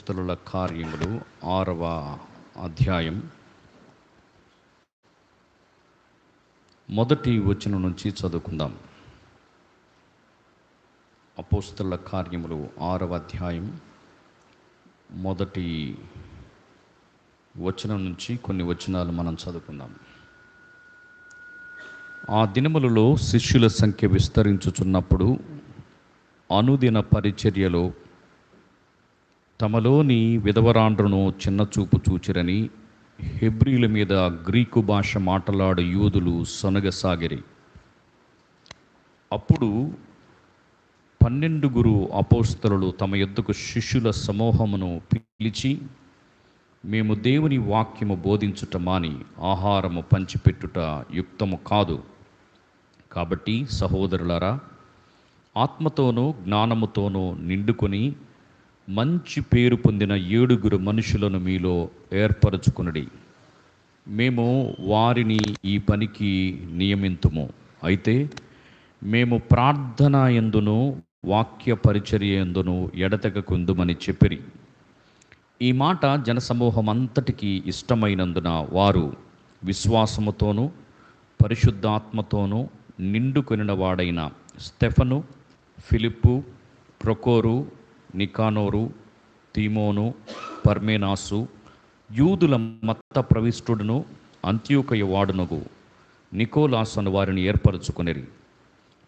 అపోస్తలుల కార్యములు 6వ అధ్యాయం మొదటి వచనం నుంచి చదువుకుందాం. అపోస్తలుల కార్యములు 6వ అధ్యాయం మొదటి వచనం నుంచి కొన్ని వచనాలు మనం చదువుకుందాం. ఆ దినములలో శిష్యుల సంఖ్య విస్తరించుచున్నప్పుడు అనుదిన పరిచర్యలో తమలోని విధవరాండ్రును చిన్నచూపు చూచిరని హెబ్రీల మీద గ్రీకు భాష మాట్లాడు యూదులు సొనగసాగిరి. అప్పుడు 12 అపోస్తలులు తమ యొద్దకు శిష్యుల సమూహమును పిలిచి, మేము దేవుని వాక్యము బోధించుట మాని ఆహారము పంచిపెట్టుట యుక్తము కాదు. కాబట్టి సహోదరులారా, ఆత్మతోనూ జ్ఞానముతోనూ నిండుకొని మంచి పేరు పొందిన 7 మనుషులను మీలో ఏర్పరచుకునడి. మేము వారిని ఈ పనికి నియమింతుము. అయితే మేము ప్రార్థన యందును వాక్య పరిచర్య యందును ఎడతెగకుందుమని చెప్పిరి. ఈ మాట జనసమూహం అంతటికీ ఇష్టమైనందున వారు విశ్వాసముతోనూ పరిశుద్ధాత్మతోనూ నిండుకొనిన వాడైన స్తెఫను, ఫిలిప్పు, ప్రొకోరు, నికానోరు, తీమోను, పర్మేనాసు, యూదుల మత ప్రవిష్టుడును అంత్యోకయ వాడునగు నికోలాసను వారిని ఏర్పరచుకొనిరి.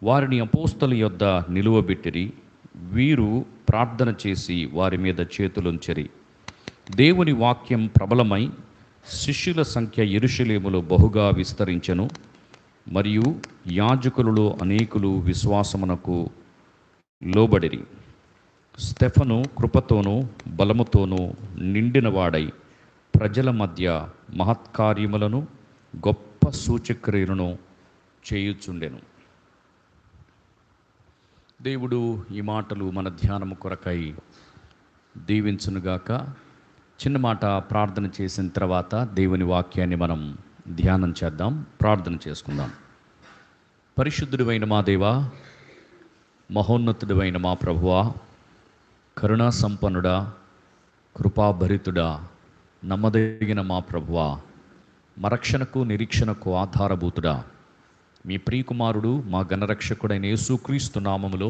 వారిని అపోస్తలు యొద్ద నిలువబెట్టిరి. వీరు ప్రార్థన చేసి వారి మీద చేతులుంచెరి. దేవుని వాక్యం ప్రబలమై శిష్యుల సంఖ్య యెరూషలేములో బహుగా విస్తరించెను. మరియు యాజకులలో అనేకులు విశ్వాసమునకు లోబడిరి. స్తెఫను కృపతోనూ బలముతోనూ నిండినవాడై ప్రజల మధ్య మహత్కార్యములను గొప్ప సూచక్రియలను చేయుచుండెను. దేవుడు ఈ మాటలు మన ధ్యానము కొరకై దీవించునుగాక. చిన్న మాట ప్రార్థన చేసిన తర్వాత దేవుని వాక్యాన్ని మనం ధ్యానం చేద్దాం. ప్రార్థన చేసుకుందాం. పరిశుద్ధుడైన మా దేవా, మహోన్నతుడైన మా ప్రభువా, కరుణా సంపన్నుడా, కృపాభరితుడా, నమ్మదగిన మా ప్రభువా, మా రక్షణకు నిరీక్షణకు ఆధారభూతుడా, మీ ప్రియకుమారుడు మా గణరక్షకుడైన యేసుక్రీస్తు నామములో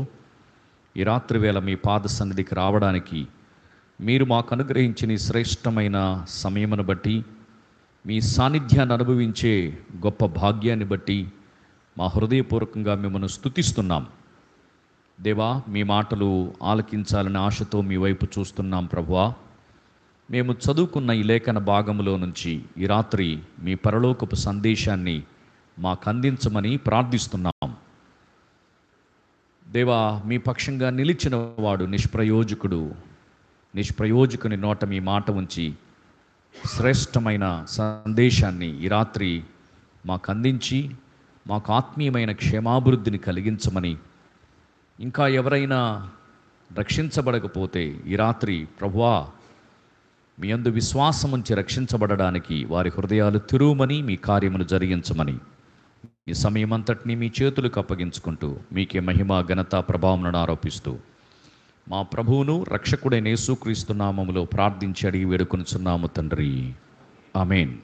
ఈ రాత్రి వేళ మీ పాద సన్నిధికి రావడానికి మీరు మాకు అనుగ్రహించిన శ్రేష్టమైన సమయమును బట్టి, మీ సాన్నిధ్యాన్ని అనుభవించే గొప్ప భాగ్యాన్ని బట్టి మా హృదయపూర్వకంగా మిమ్మల్ని స్తుతిస్తున్నాం. దేవా, మీ మాటలు ఆలకించాలని ఆశతో మీ వైపు చూస్తున్నాం. ప్రభువా, మేము చదువుకున్న ఈ లేఖన భాగములో నుంచి ఈ రాత్రి మీ పరలోకపు సందేశాన్ని మాకు అందించమని ప్రార్థిస్తున్నాం. దేవా, మీ పక్షంగా నిలిచిన వాడు నిష్ప్రయోజకుని నోట మీ మాట ఉంచి శ్రేష్టమైన సందేశాన్ని ఈ రాత్రి మాకు అందించి మాకు ఆత్మీయమైన క్షేమాభివృద్ధిని కలిగించమని, ఇంకా ఎవరైనా రక్షించబడకపోతే ఈ రాత్రి ప్రభువా, మీ యందు విశ్వాసం ఉంచి రక్షించబడడానికి వారి హృదయాలు తెరువమని, మీ కార్యమును జరిగించమని ఈ సమయం అంతటినీ మీ చేతులకు అప్పగించుకుంటూ మీకే మహిమ ఘనత ప్రభావములను ఆరోపిస్తూ మా ప్రభువును రక్షకుడైన యేసుక్రీస్తు నామములో ప్రార్థించి అడిగి వేడుకొనుచున్నాము తండ్రి, ఆమేన్.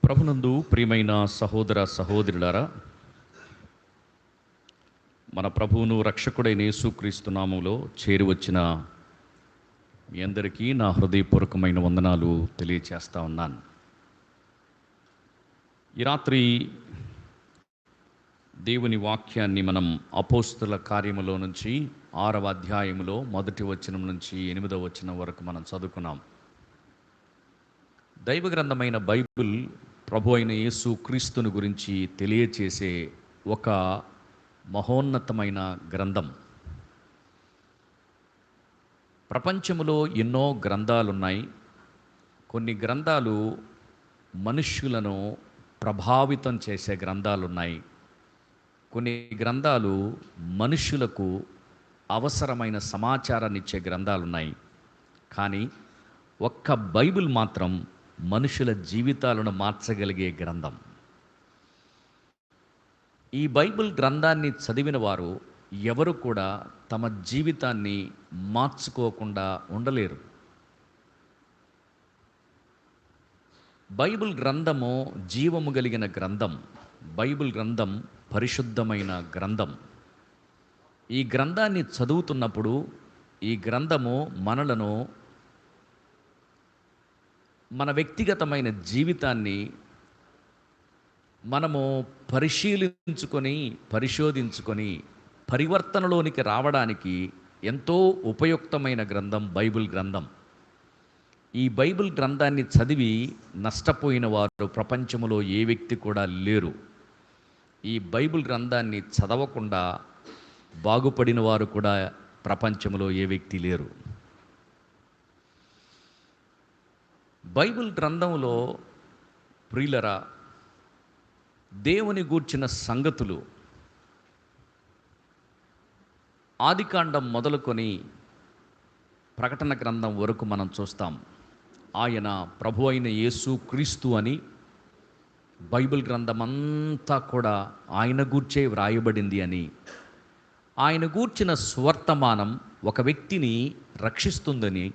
ప్రభునందు ప్రియమైన సహోదర సహోదరులారా, మన ప్రభువును రక్షకుడైన యేసుక్రీస్తు నామములో చేరి వచ్చిన మీ అందరికీ నా హృదయపూర్వకమైన వందనాలు తెలియచేస్తా ఉన్నాను. ఈ రాత్రి దేవుని వాక్యాన్ని మనం అపోస్తలుల కార్యములో నుంచి 6వ అధ్యాయములో మొదటి వచనం నుంచి 8వ వచనం వరకు మనం చదువుకున్నాం. దైవ గ్రంథమైన బైబిల్ ప్రభు అయిన యేసు క్రీస్తుని గురించి తెలియచేసే ఒక మహోన్నతమైన గ్రంథం. ప్రపంచంలో ఎన్నో గ్రంథాలున్నాయి. కొన్ని గ్రంథాలు మనుష్యులను ప్రభావితం చేసే గ్రంథాలున్నాయి. కొన్ని గ్రంథాలు మనుష్యులకు అవసరమైన సమాచారాన్ని ఇచ్చే గ్రంథాలున్నాయి. కానీ ఒక్క బైబిల్ మాత్రం మనుషుల జీవితాలను మార్చగలిగే గ్రంథం. ఈ బైబిల్ గ్రంథాన్ని చదివిన వారు ఎవరు కూడా తమ జీవితాన్ని మార్చుకోకుండా ఉండలేరు. బైబిల్ గ్రంథము జీవము కలిగిన గ్రంథం. బైబిల్ గ్రంథం పరిశుద్ధమైన గ్రంథం. ఈ గ్రంథాన్ని చదువుతున్నప్పుడు ఈ గ్రంథము మనలను, మన వ్యక్తిగతమైన జీవితాన్ని మనము పరిశోధించుకొని పరివర్తనలోనికి రావడానికి ఎంతో ఉపయుక్తమైన గ్రంథం బైబిల్ గ్రంథం. ఈ బైబిల్ గ్రంథాన్ని చదివి నష్టపోయిన వారు ప్రపంచంలో ఏ వ్యక్తి కూడా లేరు. ఈ బైబిల్ గ్రంథాన్ని చదవకుండా బాగుపడిన వారు కూడా ప్రపంచంలో ఏ వ్యక్తి లేరు. బైబిల్ గ్రంథంలో ప్రియులరా, దేవుని గూర్చిన సంగతులు ఆదికాండం మొదలుకొని ప్రకటన గ్రంథం వరకు మనం చూస్తాం. ఆయన ప్రభు అయిన యేసు క్రీస్తు అని బైబిల్ గ్రంథం అంతా కూడా ఆయన గూర్చే వ్రాయబడింది అని, ఆయన గూర్చిన సువర్తమానం ఒక వ్యక్తిని రక్షిస్తుందని,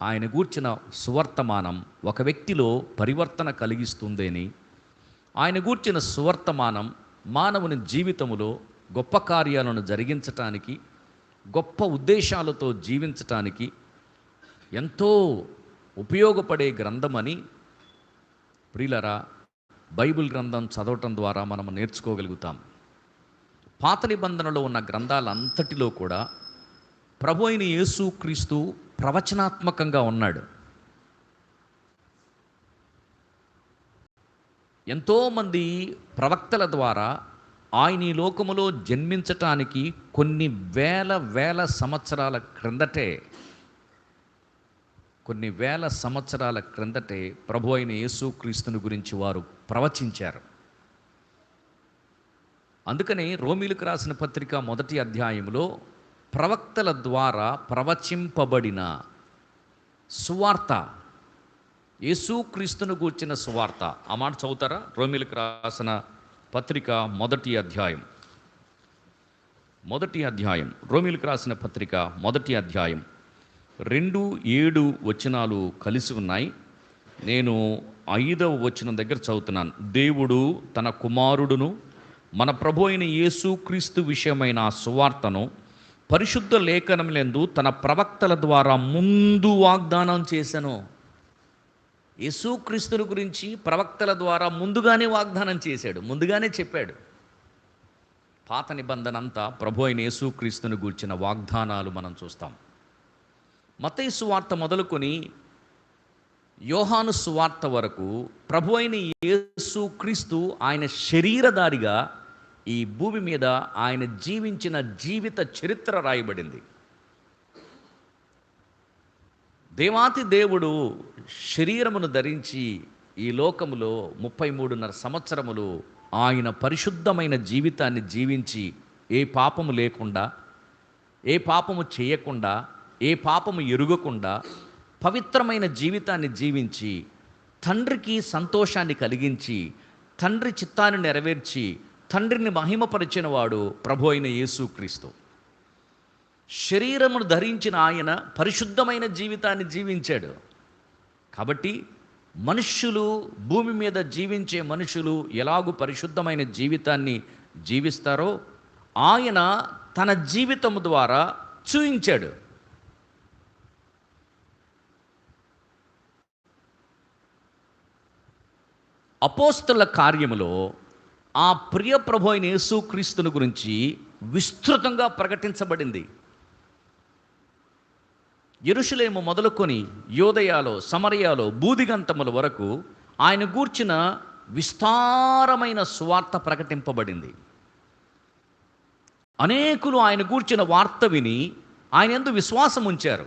ఆయన గూర్చిన సువర్తమానం ఒక వ్యక్తిలో పరివర్తన కలిగిస్తుందని, ఆయన గూర్చిన సువర్తమానం మానవుని జీవితములో గొప్ప కార్యాలను జరిగించటానికి, గొప్ప ఉద్దేశాలతో జీవించటానికి ఎంతో ఉపయోగపడే గ్రంథమని ప్రియులరా, బైబిల్ గ్రంథం చదవటం ద్వారా మనం నేర్చుకోగలుగుతాం. పాత నిబంధనలో ఉన్న గ్రంథాలంతటిలో కూడా ప్రభు అయిన యేసు క్రీస్తు ప్రవచనాత్మకంగా ఉన్నాడు. ఎంతోమంది ప్రవక్తల ద్వారా ఆయన ఈ లోకములో జన్మించటానికి కొన్ని వేల సంవత్సరాల క్రిందటే ప్రభు అయిన యేసు క్రీస్తుని గురించి వారు ప్రవచించారు. అందుకని రోమీలకు రాసిన పత్రిక 1వ అధ్యాయంలో ప్రవక్తల ద్వారా ప్రవచింపబడిన సువార్త, యేసుక్రీస్తును గూర్చిన సువార్త, ఆ మాట చదువుతారా? రోమీలకు రాసిన పత్రిక 1వ అధ్యాయం, రోమీలకు రాసిన పత్రిక 1వ అధ్యాయం 2-7 వచనాలు కలిసి ఉన్నాయి. నేను 5వ వచనం దగ్గర చదువుతున్నాను. దేవుడు తన కుమారుడును మన ప్రభు అయిన యేసుక్రీస్తు విషయమైన ఆ సువార్తను పరిశుద్ధ లేఖనములందు తన ప్రవక్తల ద్వారా ముందు వాగ్దానం చేశాను. యేసుక్రీస్తుని గురించి ప్రవక్తల ద్వారా ముందుగానే వాగ్దానం చేశాడు, ముందుగానే చెప్పాడు. పాత నిబంధన అంతా ప్రభు అయిన యేసుక్రీస్తుని గూర్చిన వాగ్దానాలు మనం చూస్తాం. మత్తయి సువార్త మొదలుకొని యోహాను సువార్త వరకు ప్రభు అయిన యేసుక్రీస్తు ఆయన శరీరధారిగా ఈ భూమి మీద ఆయన జీవించిన జీవిత చరిత్ర రాయబడింది. దేవాతి దేవుడు శరీరమును ధరించి ఈ లోకములో 33.5 సంవత్సరములు ఆయన పరిశుద్ధమైన జీవితాన్ని జీవించి, ఏ పాపము లేకుండా, ఏ పాపము చేయకుండా, ఏ పాపము ఎరుగకుండా పవిత్రమైన జీవితాన్ని జీవించి, తండ్రికి సంతోషాన్ని కలిగించి, తండ్రి చిత్తాన్ని నెరవేర్చి, తండ్రిని మహిమపరిచిన వాడు ప్రభు అయిన యేసుక్రీస్తు. శరీరమును ధరించిన ఆయన పరిశుద్ధమైన జీవితాన్ని జీవించాడు. కాబట్టి మనుష్యులు, భూమి మీద జీవించే మనుషులు ఎలాగూ పరిశుద్ధమైన జీవితాన్ని జీవిస్తారో ఆయన తన జీవితము ద్వారా చూయించాడు. అపోస్తలుల కార్యములో ఆ ప్రియ ప్రభు అయిన యేసుక్రీస్తుని గురించి విస్తృతంగా ప్రకటించబడింది. యెరూషలేము మొదలుకొని యోదయాలో, సమరయాలో, బూదిగంతముల వరకు ఆయన గూర్చిన విస్తారమైన సువార్త ప్రకటింపబడింది. అనేకులు ఆయన గూర్చిన వార్త విని ఆయన యందు విశ్వాసం ఉంచారు.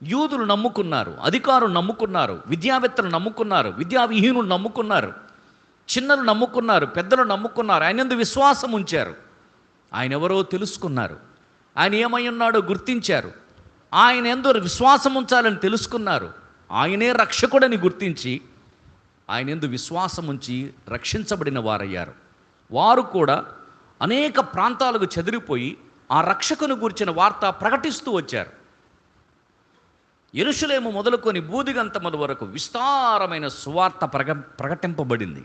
యూదులు నమ్ముకున్నారు, అధికారులు నమ్ముకున్నారు, విద్యావేత్తలు నమ్ముకున్నారు, విద్యావిహీనులు నమ్ముకున్నారు, చిన్నలు నమ్ముకున్నారు, పెద్దలు నమ్ముకున్నారు. ఆయన యందు విశ్వాసం ఉంచారు. ఆయన ఎవరో తెలుసుకున్నారు. ఆయన ఏమై ఉన్నాడో గుర్తించారు. ఆయన యందు విశ్వాసం ఉంచాలని తెలుసుకున్నారు. ఆయనే రక్షకుడని గుర్తించి ఆయన యందు విశ్వాసం ఉంచి రక్షించబడిన వారయ్యారు. వారు కూడా అనేక ప్రాంతాలకు చెదిరిపోయి ఆ రక్షకుని గూర్చిన వార్త ప్రకటిస్తూ వచ్చారు. యెరూషలేము మొదలుకొని బూదిగంతముల వరకు విస్తారమైన సువార్త ప్రకటింపబడింది.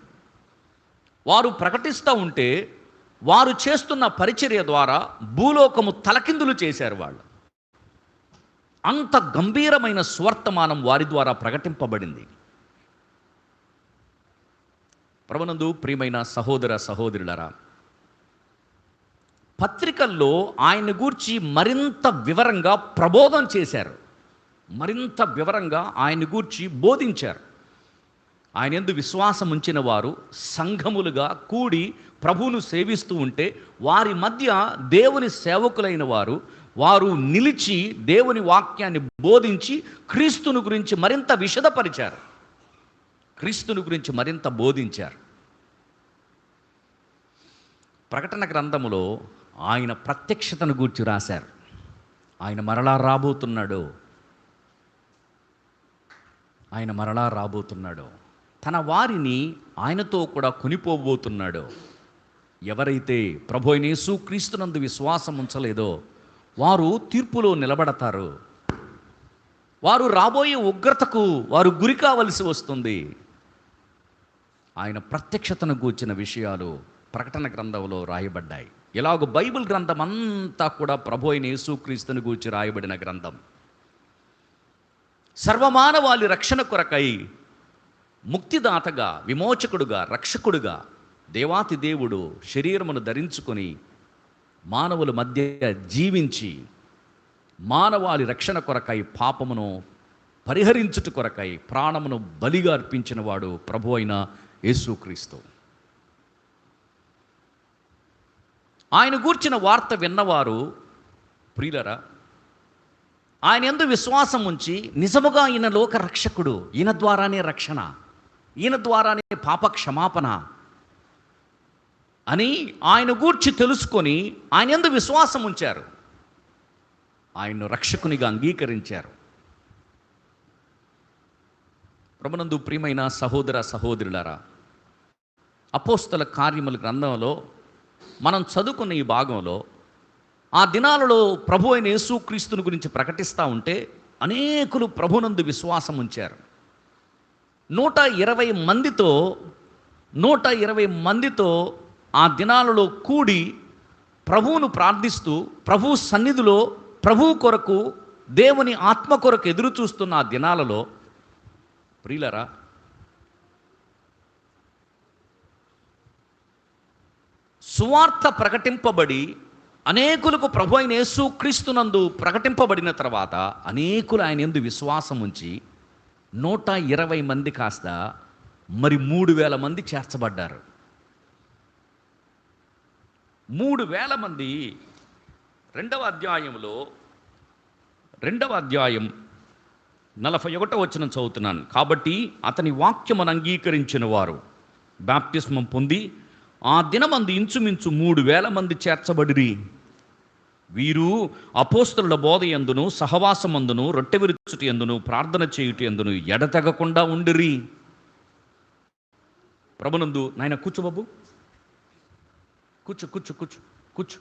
వారు ప్రకటిస్తూ ఉంటే వారు చేస్తున్న పరిచర్య ద్వారా భూలోకము తలకిందులు చేశారు వాళ్ళు. అంత గంభీరమైన స్వర్తమానం వారి ద్వారా ప్రకటింపబడింది. ప్రభునందు ప్రియమైన సహోదర సహోదరులారా, పత్రికల్లో ఆయన గూర్చి మరింత వివరంగా ప్రబోధం చేశారు, మరింత వివరంగా ఆయన గూర్చి బోధించారు. ఆయన యందు విశ్వాసం ఉంచిన వారు సంఘములుగా కూడి ప్రభువును సేవిస్తూ ఉంటే వారి మధ్య దేవుని సేవకులైన వారు నిలిచి దేవుని వాక్యాన్ని బోధించి క్రీస్తుని గురించి మరింత విశదపరిచారు, క్రీస్తుని గురించి మరింత బోధించారు. ప్రకటన గ్రంథములో ఆయన ప్రత్యక్షతను గూర్చి రాశారు. ఆయన మరలా రాబోతున్నాడు, ఆయన మరలా రాబోతున్నాడు, తన వారిని ఆయనతో కూడా కొనిపోబోతున్నాడు. ఎవరైతే ప్రభు అయిన యేసుక్రీస్తునందు విశ్వాసం ఉంచలేదో వారు తీర్పులో నిలబడతారు. వారు రాబోయే ఉగ్రతకు వారు గురి కావలసి వస్తుంది. ఆయన ప్రత్యక్షతను గూర్చిన విషయాలు ప్రకటన గ్రంథంలో రాయబడ్డాయి. ఇలాగ బైబిల్ గ్రంథం అంతా కూడా ప్రభు అయిన యేసుక్రీస్తుని గూర్చి రాయబడిన గ్రంథం. సర్వమానవాళి రక్షణ కొరకై ముక్తిదాతగా, విమోచకుడుగా, రక్షకుడుగా దేవాతి దేవుడు శరీరమును ధరించుకొని మానవుల మధ్య జీవించి మానవాళి రక్షణ కొరకై, పాపమును పరిహరించుట కొరకై ప్రాణమును బలిగా అర్పించిన వాడు ప్రభు అయిన యేసుక్రీస్తు. ఆయన గూర్చిన వార్త విన్నవారు ప్రియులరా, ఆయన యందు విశ్వాసం ఉంచి నిజముగా ఈయన లోక రక్షకుడు, ఈయన ద్వారానే రక్షణ, ఈయన ద్వారానే పాప క్షమాపణ అని ఆయన గూర్చి తెలుసుకొని ఆయన యందు విశ్వాసం ఉంచారు, ఆయన్ను రక్షకునిగా అంగీకరించారు. ప్రభునందు ప్రియమైన సహోదర సహోదరులారా, అపోస్తల కార్యముల గ్రంథంలో మనం చదువుకున్న ఈ భాగంలో ఆ దినాలలో ప్రభు అయిన యేసుక్రీస్తుని గురించి ప్రకటిస్తూ ఉంటే అనేకులు ప్రభునందు విశ్వాసం ఉంచారు. 120 మందితో ఆ దినాలలో కూడి ప్రభువును ప్రార్థిస్తూ ప్రభు సన్నిధిలో ప్రభు కొరకు, దేవుని ఆత్మ కొరకు ఎదురు చూస్తున్న ఆ దినాలలో ప్రియులరా, సువార్త ప్రకటింపబడి అనేకులకు ప్రభు అయిన యేసుక్రీస్తునందు ప్రకటింపబడిన తర్వాత అనేకులు ఆయన యందు విశ్వాసం ఉంచి 120 మంది కాస్త మరి 3000 మంది చేర్చబడ్డారు. 3000 మంది 2వ అధ్యాయం 41వ వచనం చదువుతున్నాను. కాబట్టి అతని వాక్యమును అంగీకరించిన వారు బాప్తిస్మం పొంది ఆ దినమందు ఇంచుమించు 3000 మంది చేర్చబడిరి. వీరు అపోస్తలుల బోధ యందును, సహవాసమందును, రొట్టె విరుచుట యందును, ప్రార్థన చేయుట యందును ఎడతెగకుండా ఉండిరి. ప్రభునందు నాయన కూర్చో బాబు, కూర్చో కూర్చో కూర్చో కూర్చో.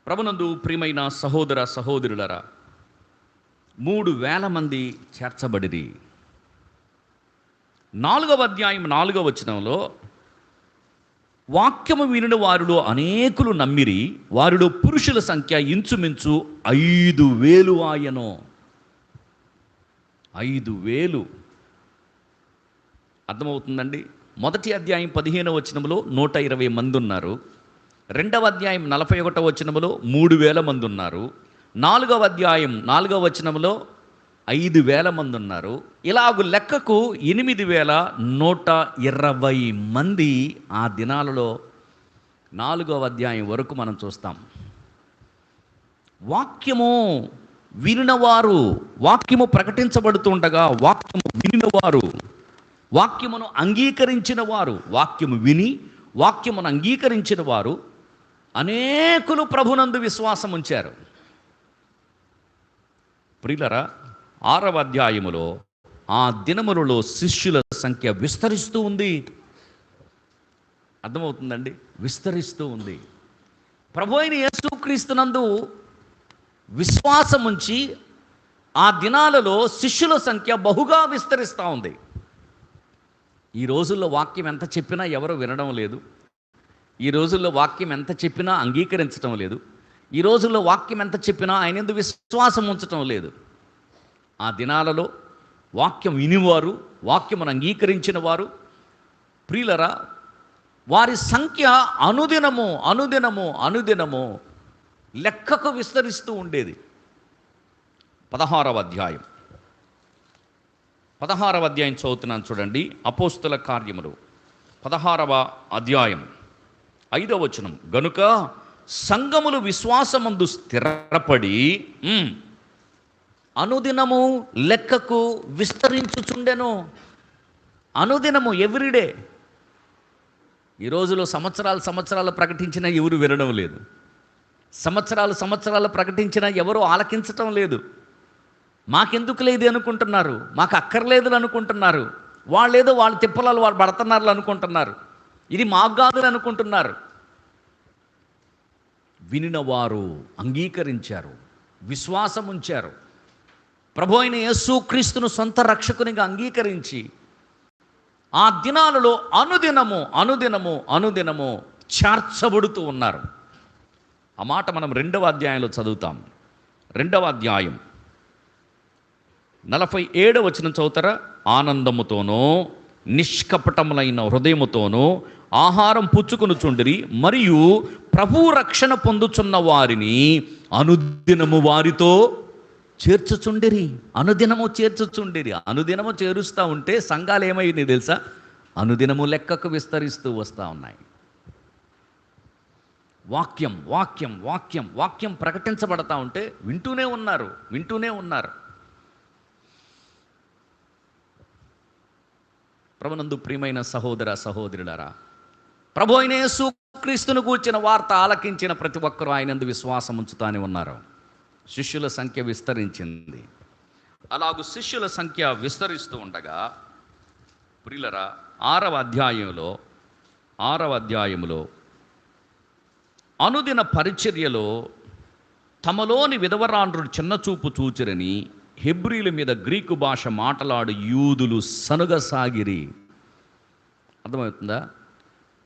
ప్రభునందు ప్రియమైన సహోదర సహోదరులరా, 3000 మంది చేర్చబడిరి. 4వ అధ్యాయం 4వ వచనంలో వాక్యము వినిన వారిలో అనేకులు నమ్మిరి, వారిలో పురుషుల సంఖ్య ఇంచుమించు 5000 ఆయను. 5000 అర్థమవుతుందండి. 1వ అధ్యాయం 15వ వచనంలో 120 మంది ఉన్నారు. 2వ అధ్యాయం 41వ వచనంలో 3000 మంది ఉన్నారు. 4వ అధ్యాయం 4వ వచనంలో 5000 మంది ఉన్నారు. ఇలాగ లెక్కకు 8120 మంది ఆ దినాలలో 4వ అధ్యాయం వరకు మనం చూస్తాం. వాక్యము వినినవారు, వాక్యము ప్రకటించబడుతుండగా వాక్యము వినినవారు, వాక్యమును అంగీకరించిన వారు, వాక్యము విని వాక్యమును అంగీకరించిన వారు అనేకులు ప్రభునందు విశ్వాసం ఉంచారు. ప్రియులరా, 6వ అధ్యాయములో ఆ దినములలో శిష్యుల సంఖ్య విస్తరిస్తూ ఉంది. అర్థమవుతుందండి? విస్తరిస్తూ ఉంది. ప్రభు అయిన యేసుక్రీస్తునందు విశ్వాసం ఉంచి ఆ దినాలలో శిష్యుల సంఖ్య బహుగా విస్తరిస్తూ ఉంది. ఈ రోజుల్లో వాక్యం ఎంత చెప్పినా ఎవరు వినడం లేదు. ఈ రోజుల్లో వాక్యం ఎంత చెప్పినా అంగీకరించడం లేదు. ఈ రోజుల్లో వాక్యం ఎంత చెప్పినా ఆయన యందు విశ్వాసం ఉంచటం లేదు. ఆ దినాలలో వాక్యం వినివారు, వాక్యమును అంగీకరించిన వారు, ప్రియులరా, వారి సంఖ్య అనుదినము అనుదినము అనుదినము లెక్కకు విస్తరిస్తూ ఉండేది. 16వ అధ్యాయం చదువుతున్నాను చూడండి. అపోస్తుల కార్యములు 16వ అధ్యాయం 5వ వచనం. గనుక సంఘములు విశ్వాసమందు స్థిరపడి అనుదినము లెక్కకు విస్తరించుచుండెను. అనుదినము, ఎవ్రీడే. ఈ రోజులో సంవత్సరాలు ప్రకటించినా ఎవరు వినడం లేదు. సంవత్సరాలు ప్రకటించినా ఎవరు ఆలకించటం లేదు. మాకెందుకు లేదు అనుకుంటున్నారు, మాకు అక్కర్లేదు అనుకుంటున్నారు. వాళ్ళేదో వాళ్ళ తిప్పలాలు వాళ్ళు పడుతున్నారు అనుకుంటున్నారు. ఇది మాకు కాదు అనుకుంటున్నారు. వినిన వారు అంగీకరించారు, విశ్వాసం ఉంచారు. ప్రభు అయిన యేసుక్రీస్తును సొంత రక్షకునిగా అంగీకరించి ఆ దినాలలో అనుదినము అనుదినము అనుదినము చేర్చబడుతూ ఉన్నారు. ఆ మాట మనం 2వ అధ్యాయంలో చదువుతాం. 2వ అధ్యాయం 47వ వచనం చదువుతారా? ఆనందముతోనూ నిష్కపటములైన హృదయముతోనూ ఆహారం పుచ్చుకొనుచుండిరి, మరియు ప్రభు రక్షణ పొందుచున్న వారిని అనుదినము వారితో చేర్చుచుండిరి. అనుదినము చేర్చుచుండిరి. అనుదినము చేరుస్తూ ఉంటే సంఘాలు ఏమైంది తెలుసా? అనుదినము లెక్కకు విస్తరిస్తూ వస్తూ ఉన్నాయి. వాక్యం వాక్యం వాక్యం వాక్యం ప్రకటించబడతా ఉంటే వింటూనే ఉన్నారు. ప్రభునందు ప్రియమైన సహోదర సహోదరులారా, ప్రభు అయిన యేసుక్రీస్తును గూర్చిన వార్త ఆలకించిన ప్రతి ఒక్కరూ ఆయనందు విశ్వాసం ఉంచుతానే ఉన్నారు. శిష్యుల సంఖ్య విస్తరించింది. అలాగూ శిష్యుల సంఖ్య విస్తరిస్తూ ఉండగా, ప్రియులరా, 6వ అధ్యాయములో అనుదిన పరిచర్యలో తమలోని విధవరాండ్రుడు చిన్నచూపు చూచిరని హెబ్రీల మీద గ్రీకు భాష మాట్లాడు యూదులు సనుగసాగిరి. అర్థమవుతుందా?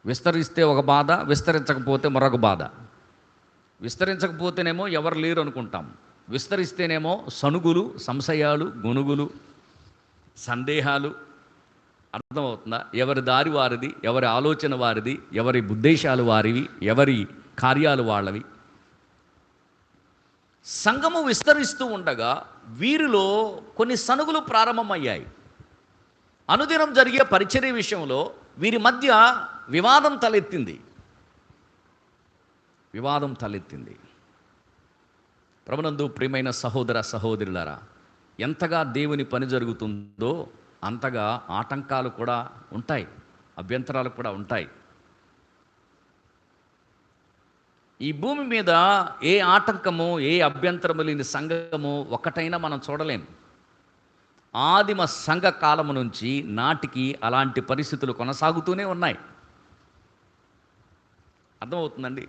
విస్తరిస్తే ఒక బాధ, విస్తరించకపోతే మరొక బాధ. విస్తరించకపోతేనేమో ఎవరు లేరు అనుకుంటాం, విస్తరిస్తేనేమో సనుగులు, సంశయాలు, గొనుగులు, సందేహాలు. అర్థమవుతుందా? ఎవరి దారి వారిది, ఎవరి ఆలోచన వారిది, ఎవరి ఉద్దేశాలు వారివి, ఎవరి కార్యాలు వాళ్ళవి. సంఘము విస్తరిస్తూ ఉండగా వీరిలో కొన్ని సనుగులు ప్రారంభమయ్యాయి. అనుదినం జరిగే పరిచర్య విషయంలో వీరి మధ్య వివాదం తలెత్తింది. ప్రభునందు ప్రియమైన సహోదర సహోదరులారా, ఎంతగా దేవుని పని జరుగుతుందో అంతగా ఆటంకాలు కూడా ఉంటాయి, అభ్యంతరాలు కూడా ఉంటాయి. ఈ భూమి మీద ఏ ఆటంకము, ఏ అభ్యంతరము లేని సంఘము ఒకటైనా మనం చూడలేం. ఆదిమ సంఘ కాలము నుంచి నాటికి అలాంటి పరిస్థితులు కొనసాగుతూనే ఉన్నాయి. అర్థమవుతుందండి?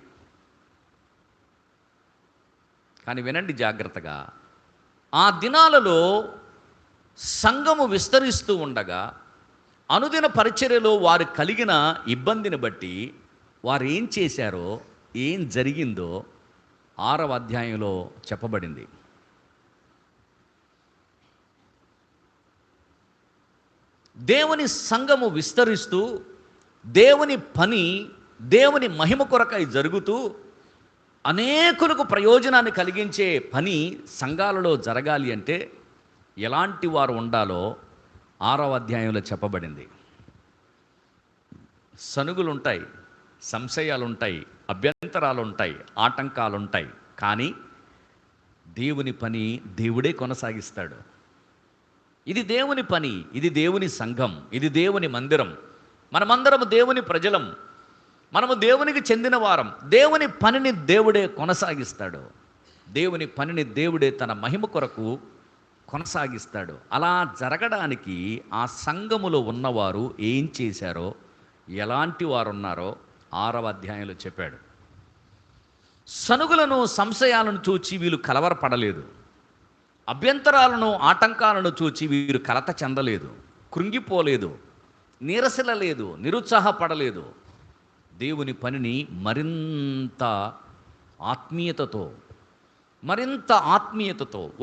కానీ వినండి జాగ్రత్తగా. ఆ దినాలలో సంఘము విస్తరిస్తూ ఉండగా అనుదిన పరిచర్యలో వారు కలిగిన ఇబ్బందిని బట్టి వారు ఏం చేశారో, ఏం జరిగిందో 6వ అధ్యాయంలో చెప్పబడింది. దేవుని సంఘము విస్తరిస్తూ దేవుని పని దేవుని మహిమ కొరకై జరుగుతూ అనేకులకు ప్రయోజనాన్ని కలిగించే పని సంఘాలలో జరగాలి అంటే ఎలాంటి వారు ఉండాలో 6వ అధ్యాయంలో చెప్పబడింది. సనుగులుంటాయి, సంశయాలుంటాయి, అభ్యంతరాలుంటాయి, ఆటంకాలుంటాయి. కానీ దేవుని పని దేవుడే కొనసాగిస్తాడు. ఇది దేవుని పని, ఇది దేవుని సంఘం, ఇది దేవుని మందిరం. మనమందరం దేవుని ప్రజలం, మనము దేవునికి చెందిన వారం. దేవుని పనిని దేవుడే కొనసాగిస్తాడు. దేవుని పనిని దేవుడే తన మహిమ కొరకు కొనసాగిస్తాడు. అలా జరగడానికి ఆ సంఘములో ఉన్నవారు ఏం చేశారో ఎలాంటి వారు ఉన్నారో 6వ అధ్యాయంలో చెప్పాడు. సనుగులను సంశయాలను చూచి వీళ్ళు కలవరపడలేదు, అభ్యంతరాలను ఆటంకాలను చూచి వీరు కలత చెందలేదు, కృంగిపోలేదు, నీరసలలేదు, నిరుత్సాహపడలేదు. దేవుని పనిని మరింత ఆత్మీయతతో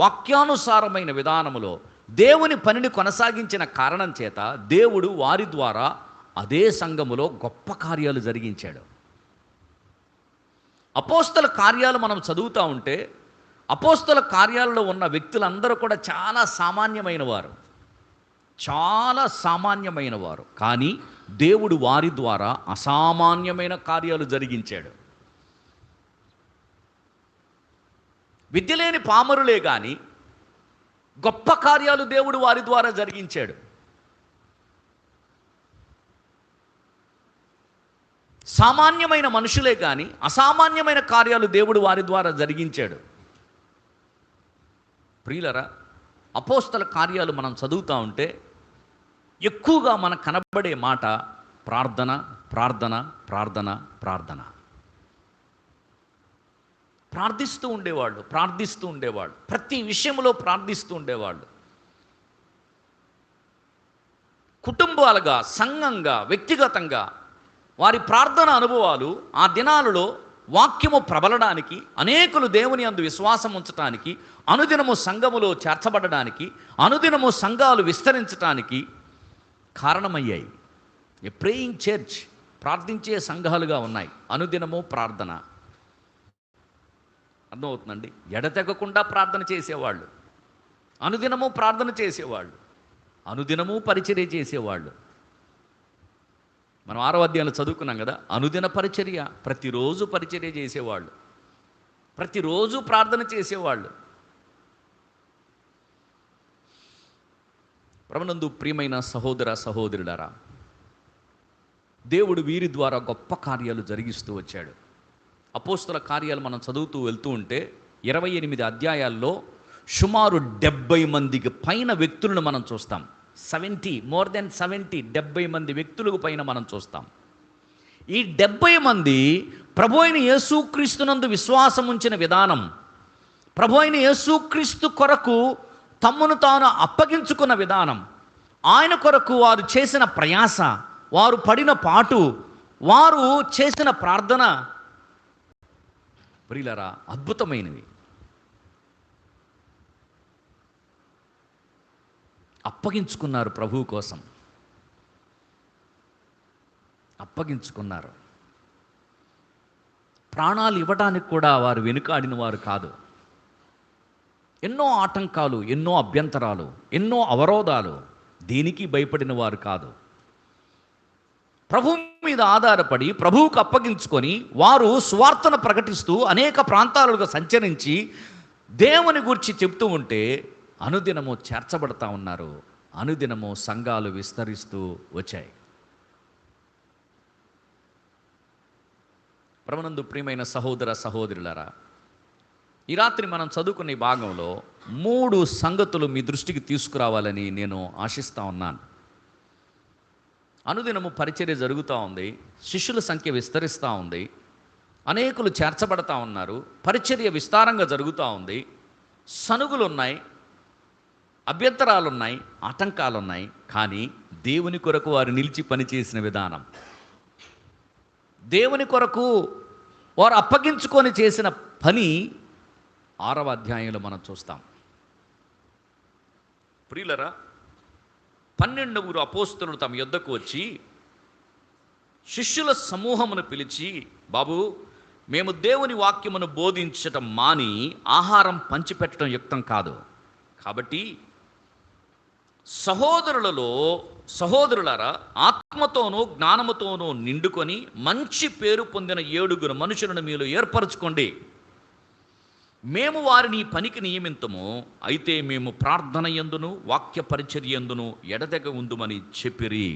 వాక్యానుసారమైన విధానములో దేవుని పనిని కొనసాగించిన కారణం చేత దేవుడు వారి ద్వారా అదే సంఘములో గొప్ప కార్యాలు జరిగించాడు. అపోస్తల కార్యాలు మనం చదువుతూ ఉంటే అపోస్తల కార్యాలలో ఉన్న వ్యక్తులందరూ కూడా చాలా సామాన్యమైన వారు, కానీ దేవుడు వారి ద్వారా అసామాన్యమైన కార్యాలు జరిగించాడు. విద్య లేని పామరులే కానీ గొప్ప కార్యాలు దేవుడు వారి ద్వారా జరిగించాడు. సామాన్యమైన మనుషులే కానీ అసామాన్యమైన కార్యాలు దేవుడు వారి ద్వారా జరిగించాడు. ప్రియులరా, అపోస్తల కార్యాలు మనం చదువుతూ ఉంటే ఎక్కువగా మనకు కనబడే మాట ప్రార్థన, ప్రార్థన, ప్రార్థన, ప్రార్థన. ప్రార్థిస్తూ ఉండేవాళ్ళు, ప్రతి విషయంలో ప్రార్థిస్తూ ఉండేవాళ్ళు. కుటుంబాలుగా, సంఘంగా, వ్యక్తిగతంగా వారి ప్రార్థన అనుభవాలు ఆ దినాలలో వాక్యము ప్రబలడానికి, అనేకులు దేవుని యందు విశ్వాసం ఉంచటానికి, అనుదినము సంఘములో చేర్చబడడానికి, అనుదినము సంఘాలు విస్తరించటానికి కారణమయ్యాయి. ఏ ప్రేయింగ్ చర్చ్, ప్రార్థించే సంఘాలుగా ఉన్నాయి. అనుదినము ప్రార్థన. అర్థమవుతుందండి? ఎడతెగకుండా ప్రార్థన చేసేవాళ్ళు, అనుదినము ప్రార్థన చేసేవాళ్ళు, అనుదినము పరిచర్య చేసేవాళ్ళు. మనం 6వ అధ్యాయంలో చదువుకున్నాం కదా, అనుదిన పరిచర్య. ప్రతిరోజు పరిచర్య చేసేవాళ్ళు, ప్రతిరోజు ప్రార్థన చేసేవాళ్ళు. ప్రభునందు ప్రియమైన సహోదర సహోదరులారా, దేవుడు వీరి ద్వారా గొప్ప కార్యాలు జరిగిస్తూ వచ్చాడు. అపోస్తల కార్యాలు మనం చదువుతూ వెళ్తూ ఉంటే 28 అధ్యాయాల్లో సుమారు 70 మందికి పైన వ్యక్తులను మనం చూస్తాం. 70 మంది వ్యక్తులకు పైన మనం చూస్తాం. ఈ 70 మంది ప్రభు అయిన యేసుక్రీస్తునందు విశ్వాసం ఉంచిన విధానం, ప్రభు అయిన యేసుక్రీస్తు కొరకు తమ్మును తాను అప్పగించుకున్న విధానం, ఆయన కొరకు వారు చేసిన ప్రయాస, వారు పడిన పాటు, వారు చేసిన ప్రార్థన, ప్రియులారా, అద్భుతమైనవి. అప్పగించుకున్నారు, ప్రభువు కోసం అప్పగించుకున్నారు. ప్రాణాలు ఇవ్వడానికి కూడా వారు వెనుకాడిన వారు కాదు. ఎన్నో ఆటంకాలు, ఎన్నో అభ్యంతరాలు, ఎన్నో అవరోధాలు, దేనికి భయపడిన వారు కాదు. ప్రభువు మీద ఆధారపడి ప్రభువుకు అప్పగించుకొని వారు సువార్తను ప్రకటిస్తూ అనేక ప్రాంతాలుగా సంచరించి దేవుని గురించి చెప్తూ ఉంటే అనుదినము చేర్చబడతా ఉన్నారు. అనుదినము సంఘాలు విస్తరిస్తూ వచ్చాయి. ప్రభునందు ప్రియమైన సహోదర సహోదరులారా, ఈ రాత్రి మనం చదువుకునే భాగంలో 3 సంగతులు మీ దృష్టికి తీసుకురావాలని నేను ఆశిస్తూ ఉన్నాను. అనుదినము పరిచర్య జరుగుతూ ఉంది, శిష్యుల సంఖ్య విస్తరిస్తూ ఉంది, అనేకులు చేర్చబడతా ఉన్నారు, పరిచర్య విస్తారంగా జరుగుతూ ఉంది. సనుగులు ఉన్నాయి, అభ్యంతరాలు ఉన్నాయి, ఆటంకాలు ఉన్నాయి, కానీ దేవుని కొరకు వారు నిలిచి పనిచేసిన విధానం, దేవుని కొరకు వారు అప్పగించుకొని చేసిన పని 6వ అధ్యాయంలో మనం చూస్తాం. ప్రియులరా, 12 అపోస్తలులు తమ యొద్దకు వచ్చి శిష్యుల సమూహమును పిలిచి, బాబు, మేము దేవుని వాక్యమును బోధించటం మాని ఆహారం పంచిపెట్టడం యుక్తం కాదు. కాబట్టి సహోదరులారా, ఆత్మతోనూ జ్ఞానముతోనూ నిండుకొని మంచి పేరు పొందిన 7 మనుషులను మీలో ఏర్పరచుకోండి. మేము వారిని పనికి నియమింతము. అయితే మేము ప్రార్థన యందును వాక్య పరిచర్య యందును ఎడతెగ ఉందుమని చెప్పిరి.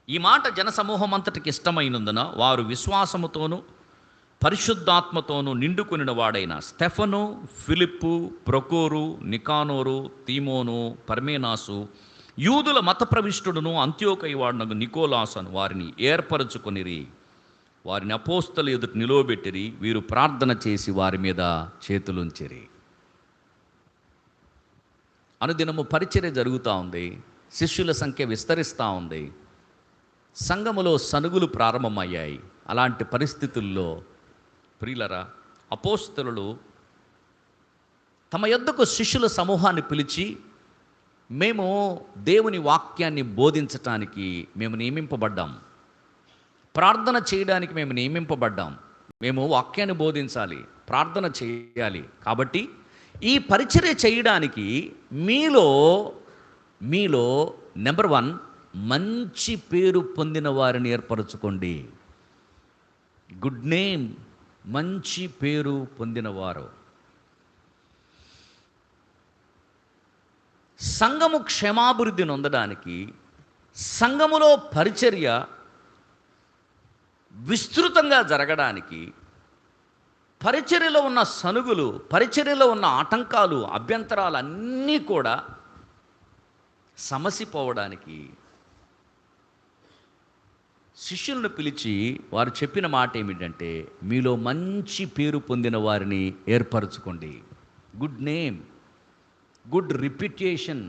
ఈ మాట జనసమూహం అంతటికి ఇష్టమైనందున వారు విశ్వాసముతోనూ పరిశుద్ధాత్మతోనూ నిండుకొనిన వాడైన స్టెఫను, ఫిలిప్పు, ప్రొకోరు, నికానోరు, తీమోను, పర్మేనాసు, యూదుల మత ప్రవిష్టుడును అంత్యోకయ వాడునగు నికోలాసను వారిని ఏర్పరచుకొనిరి. వారిని అపోస్తలు ఎదుట నిలువబెట్టిరి. వీరు ప్రార్థన చేసి వారి మీద చేతులుంచిరి. అనుదినము పరిచర్య జరుగుతూ ఉంది. శిష్యుల సంఖ్య విస్తరిస్తూ ఉంది. సంఘములో సనుగులు ప్రారంభమయ్యాయి. అలాంటి పరిస్థితుల్లో ప్రియులరా, అపోస్తలులు తమ యొద్దకు శిష్యుల సమూహాన్ని పిలిచి, మేము దేవుని వాక్యాన్ని బోధించటానికి మేము నియమింపబడ్డాం, ప్రార్థన చేయడానికి మేము నియమింపబడ్డాం, మేము వాక్యాన్ని బోధించాలి, ప్రార్థన చేయాలి. కాబట్టి ఈ పరిచర్య చేయడానికి మీలో నెంబర్ 1 మంచి పేరు పొందిన వారిని ఏర్పరచుకోండి. గుడ్ నేమ్, మంచి పేరు పొందినవారు. సంఘము క్షేమాభివృద్ధి నొందడానికి, సంఘములో పరిచర్య విస్తృతంగా జరగడానికి, పరిచర్యలో ఉన్న సనుగులు, పరిచర్యలో ఉన్న ఆటంకాలు, అభ్యంతరాలు అన్నీ కూడా సమసిపోవడానికి శిష్యులను పిలిచి వారు చెప్పిన మాట ఏమిటంటే, మీలో మంచి పేరు పొందిన వారిని ఏర్పరచుకోండి. గుడ్ నేమ్, గుడ్ రిప్యుటేషన్,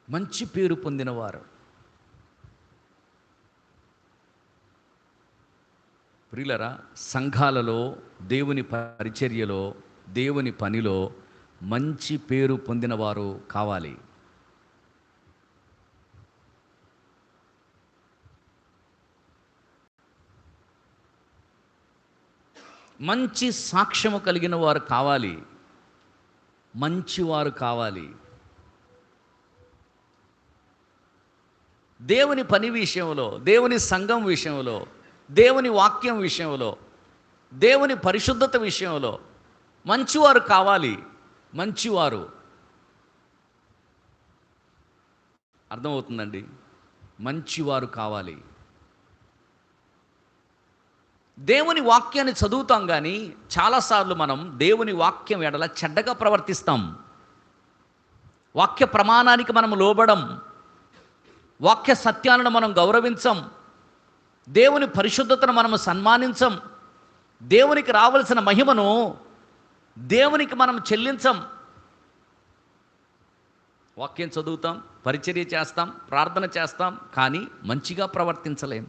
మంచి పేరు పొందినవారు. ప్రియులరా, సంఘాలలో, దేవుని పరిచర్యలో, దేవుని పనిలో మంచి పేరు పొందినవారు కావాలి. మంచి సాక్ష్యము కలిగిన వారు కావాలి, మంచివారు కావాలి. దేవుని పని విషయంలో, దేవుని సంఘం విషయంలో, దేవుని వాక్యం విషయంలో, దేవుని పరిశుద్ధత విషయంలో మంచివారు కావాలి. మంచివారు, అర్థమవుతుందండి? మంచివారు కావాలి. దేవుని వాక్యాన్ని చదువుతాం, కానీ చాలాసార్లు మనం దేవుని వాక్యం ఎడల చెడ్డగా ప్రవర్తిస్తాం. వాక్య ప్రమాణానికి మనం లోబడం, వాక్య సత్యాలను మనం గౌరవించం, దేవుని పరిశుద్ధతను మనము సన్మానించం, దేవునికి రావలసిన మహిమను దేవునికి మనం చెల్లించం. వాక్యం చదువుతాం, పరిచర్య చేస్తాం, ప్రార్థన చేస్తాం, కానీ మంచిగా ప్రవర్తించలేం.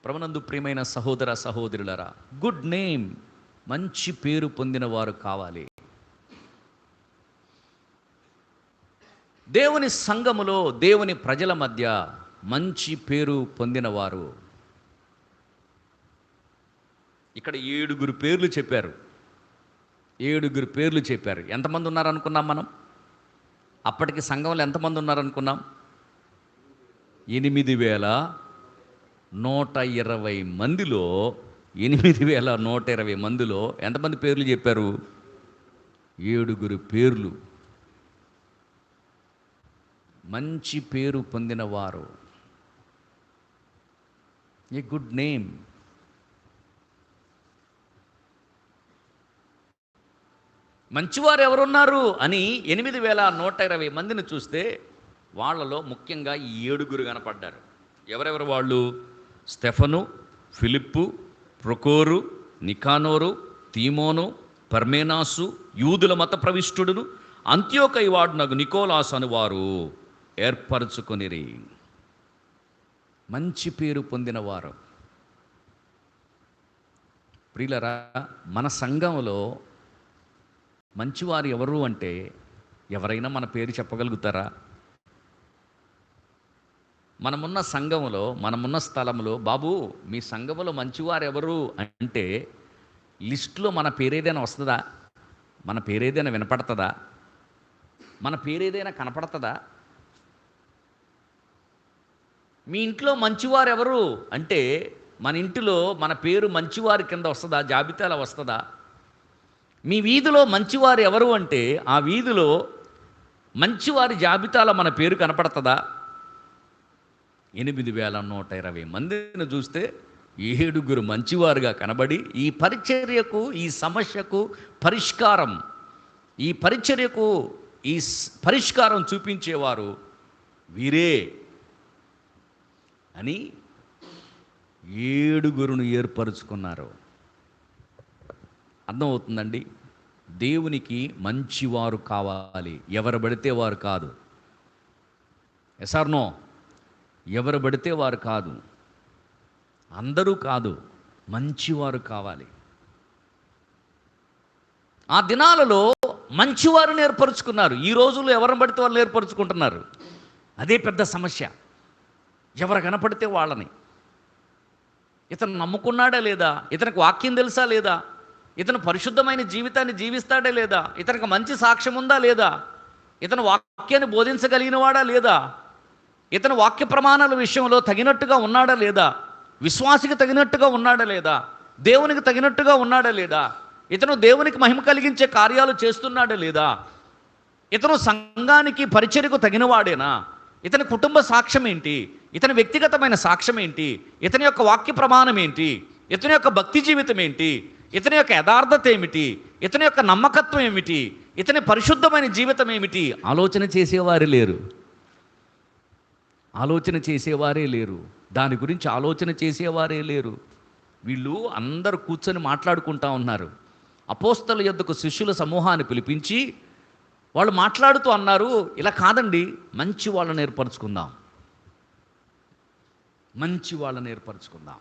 ప్రభునందు ప్రియమైన సహోదర సహోదరులరా, గుడ్ నేమ్, మంచి పేరు పొందిన వారు కావాలి. దేవుని సంఘములో, దేవుని ప్రజల మధ్య మంచి పేరు పొందినవారు. ఇక్కడ 7 పేర్లు చెప్పారు. 7 పేర్లు చెప్పారు. ఎంతమంది ఉన్నారనుకున్నాం మనం? అప్పటికి సంఘంలో ఎంతమంది ఉన్నారనుకున్నాం? 8,120 మందిలో, 8,120 మందిలో ఎంతమంది పేర్లు చెప్పారు? 7 పేర్లు. మంచి పేరు పొందినవారు. A good name. మంచివారు ఎవరున్నారు అని 8,120 మందిని చూస్తే వాళ్ళలో ముఖ్యంగా 7 కనపడ్డారు. ఎవరెవరు వాళ్ళు? స్టెఫను, ఫిలిప్పు, ప్రొకోరు, నికానోరు, తీమోను, పర్మేనాసు, యూదుల మత ప్రవిష్టుడును అంత్యోకయ వాడునగు నికోలాసు అని వారు ఏర్పరచుకొనిరి. మంచి పేరు పొందినవారు. ప్రియులరా, మన సంఘంలో మంచివారు ఎవరు అంటే ఎవరైనా మన పేరు చెప్పగలుగుతారా? మనమున్న సంఘంలో, మనమున్న స్థలంలో, బాబు మీ సంఘంలో మంచివారు ఎవరు అంటే లిస్టులో మన పేరేదైనా వస్తుందా? మన పేరేదైనా వినపడుతుందా? మన పేరేదైనా కనపడుతుందా? మీ ఇంట్లో మంచివారు ఎవరు అంటే మన ఇంటిలో మన పేరు మంచివారి కింద వస్తుందా? జాబితాలో వస్తుందా? మీ వీధిలో మంచివారు ఎవరు అంటే ఆ వీధిలో మంచివారి జాబితాలో మన పేరు కనపడుతుందా? 8,120 మందిని చూస్తే 7 మంచివారుగా కనబడి ఈ పరిచర్యకు, ఈ సమస్యకు పరిష్కారం, ఈ పరిచర్యకు ఈ పరిష్కారం చూపించేవారు వీరే అని 7 ఏర్పరుచుకున్నారు. అర్థమవుతుందండి? దేవునికి మంచివారు కావాలి, ఎవరు పడితే వారు కాదు. Yes or no? ఎవరు పడితే వారు కాదు, అందరూ కాదు, మంచివారు కావాలి. ఆ దినాలలో మంచివారిని ఏర్పరచుకున్నారు. ఈ రోజుల్లో ఎవరిని పడితే వాళ్ళు ఏర్పరచుకుంటున్నారు. అదే పెద్ద సమస్య. ఎవరు కనపడితే వాళ్ళని. ఇతను నమ్ముకున్నాడా లేదా, ఇతనికి వాక్యం తెలుసా లేదా, ఇతను పరిశుద్ధమైన జీవితాన్ని జీవిస్తాడా లేదా, ఇతనికి మంచి సాక్ష్యం ఉందా లేదా, ఇతను వాక్యాన్ని బోధించగలిగిన వాడా లేదా, ఇతను వాక్య ప్రమాణాల విషయంలో తగినట్టుగా ఉన్నాడా లేదా, విశ్వాసికి తగినట్టుగా ఉన్నాడా లేదా, దేవునికి తగినట్టుగా ఉన్నాడా లేదా, ఇతను దేవునికి మహిమ కలిగించే కార్యాలు చేస్తున్నాడా లేదా, ఇతను సంఘానికి పరిచర్యకు తగినవాడేనా, ఇతని కుటుంబ సాక్ష్యం ఏంటి, ఇతని వ్యక్తిగతమైన సాక్ష్యం ఏంటి, ఇతని యొక్క వాక్య ప్రమాణం ఏంటి, ఇతని యొక్క భక్తి జీవితం ఏంటి, ఇతని యొక్క యథార్థత ఏమిటి, ఇతని యొక్క నమ్మకత్వం ఏమిటి, ఇతని పరిశుద్ధమైన జీవితం ఏమిటి, ఆలోచన చేసేవారే లేరు. ఆలోచన చేసేవారే లేరు. దాని గురించి ఆలోచన చేసేవారే లేరు. వీళ్ళు అందరూ కూర్చొని మాట్లాడుకుంటా ఉన్నారు. అపోస్తల యొద్దకు శిష్యుల సమూహాన్ని పిలిపించి వాళ్ళు మాట్లాడుతూ అన్నారు, ఇలా కాదండి, మంచి వాళ్ళని ఏర్పరచుకుందాం, మంచి వాళ్ళని ఏర్పరచుకుందాం.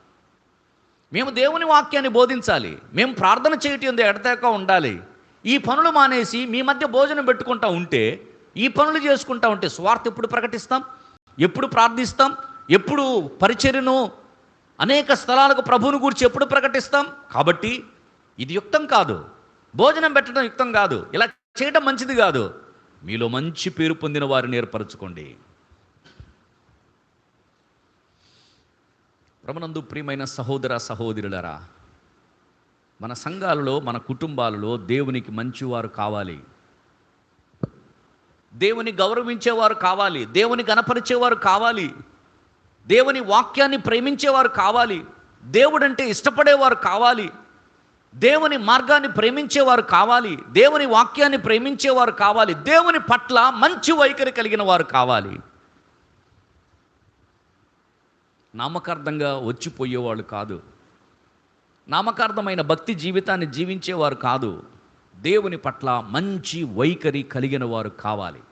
మేము దేవుని వాక్యాన్ని బోధించాలి, మేము ప్రార్థన చేయటం ఎడతెగక ఉండాలి. ఈ పనులు మానేసి మీ మధ్య భోజనం పెట్టుకుంటా ఉంటే, ఈ పనులు చేసుకుంటా ఉంటే స్వార్థ ఎప్పుడు ప్రకటిస్తాం, ఎప్పుడు ప్రార్థిస్తాం, ఎప్పుడు పరిచర్యను అనేక స్థలాలకు ప్రభువుని గురించి ఎప్పుడు ప్రకటిస్తాం? కాబట్టి ఇది యుక్తం కాదు, భోజనం పెట్టడం యుక్తం కాదు, ఇలా చేయడం మంచిది కాదు. మీలో మంచి పేరు పొందిన వారిని ఏర్పరచుకోండి. ప్రభునందు ప్రియమైన సహోదర సహోదరులారా, మన సంఘాలలో, మన కుటుంబాలలో దేవునికి మంచివారు కావాలి, దేవుని గౌరవించేవారు కావాలి, దేవుని గణపరిచేవారు కావాలి, దేవుని వాక్యాన్ని ప్రేమించేవారు కావాలి, దేవుడంటే ఇష్టపడేవారు కావాలి, దేవుని మార్గాన్ని ప్రేమించేవారు కావాలి, దేవుని వాక్యాన్ని ప్రేమించేవారు కావాలి, దేవుని పట్ల మంచి వైఖరి కలిగిన వారు కావాలి. నామకార్థంగా వచ్చిపోయేవాళ్ళు కాదు, నామకార్థమైన భక్తి జీవితాన్ని జీవించేవారు కాదు, దేవుని పట్ల మంచి వైఖరి కలిగిన వారు కావాలి.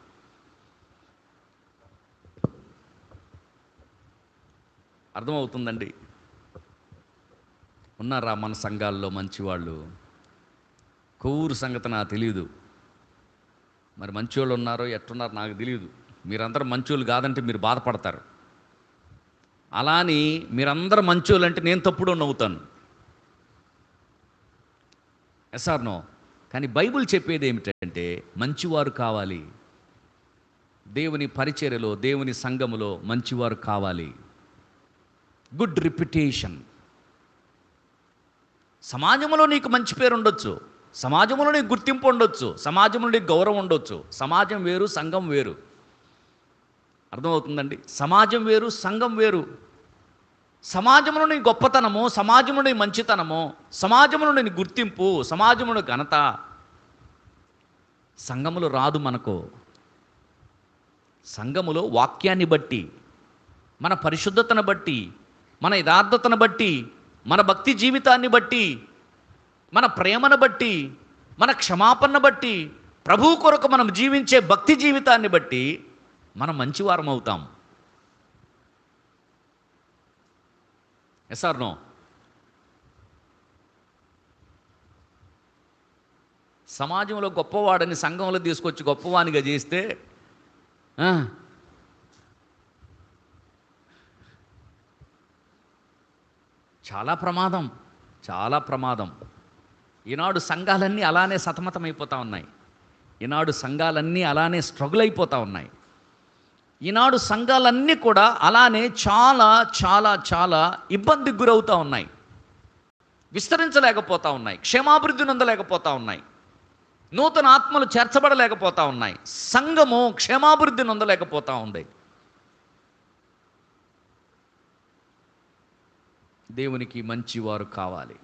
అర్థమవుతుందండి? ఉన్నారా మన సంఘాల్లో మంచివాళ్ళు? కొవ్వూరు సంగతి నాకు తెలియదు, మరి మంచోళ్ళు ఉన్నారో ఎట్టున్నారో నాకు తెలియదు. మీరందరూ మంచోళ్ళు కాదంటే మీరు బాధపడతారు. అలా అని మీరందరూ మంచోళ్ళు అంటే నేను తప్పుడు నవ్వుతాను. Yes or no? కానీ బైబిల్ చెప్పేది ఏమిటంటే మంచివారు కావాలి, దేవుని పరిచర్యలో, దేవుని సంఘములో మంచివారు కావాలి. Good reputation. సమాజంలో నీకు మంచి పేరు ఉండొచ్చు, సమాజంలో నీకు గుర్తింపు ఉండొచ్చు, సమాజంలో నీకు గౌరవం ఉండొచ్చు. సమాజం వేరు, సంఘం వేరు. అర్థమవుతుందండి? సమాజం వేరు, సంఘం వేరు. సమాజంలో నీ గొప్పతనము, సమాజంలో నీ మంచితనము, సమాజంలో నీ గుర్తింపు, సమాజంలో ఘనత సంఘములో రాదు మనకు. సంఘములో వాక్యాన్ని బట్టి, మన పరిశుద్ధతను బట్టి, మన యథార్థతను బట్టి, మన భక్తి జీవితాన్ని బట్టి, మన ప్రేమను బట్టి, మన క్షమాపణ బట్టి, ప్రభువు కొరకు మనం జీవించే భక్తి జీవితాన్ని బట్టి మనం మంచివారం అవుతాం. Yes or no? సమాజంలో గొప్పవాడని సంఘంలో తీసుకొచ్చి గొప్పవానిగా చేస్తే చాలా ప్రమాదం, చాలా ప్రమాదం. ఈనాడు సంఘాలన్నీ అలానే సతమతమైపోతూ ఉన్నాయి. ఈనాడు సంఘాలన్నీ అలానే స్ట్రగుల్ అయిపోతూ ఉన్నాయి. ఈనాడు సంఘాలన్నీ కూడా అలానే చాలా చాలా చాలా ఇబ్బందికి గురవుతూ ఉన్నాయి, విస్తరించలేకపోతూ ఉన్నాయి, క్షేమాభివృద్ధి నొందలేకపోతూ ఉన్నాయి, నూతన ఆత్మలు చేర్చబడలేకపోతూ ఉన్నాయి, సంఘము క్షేమాభివృద్ధి నొందలేకపోతూ ఉంది. దేవునికి మంచివారు కావాలి.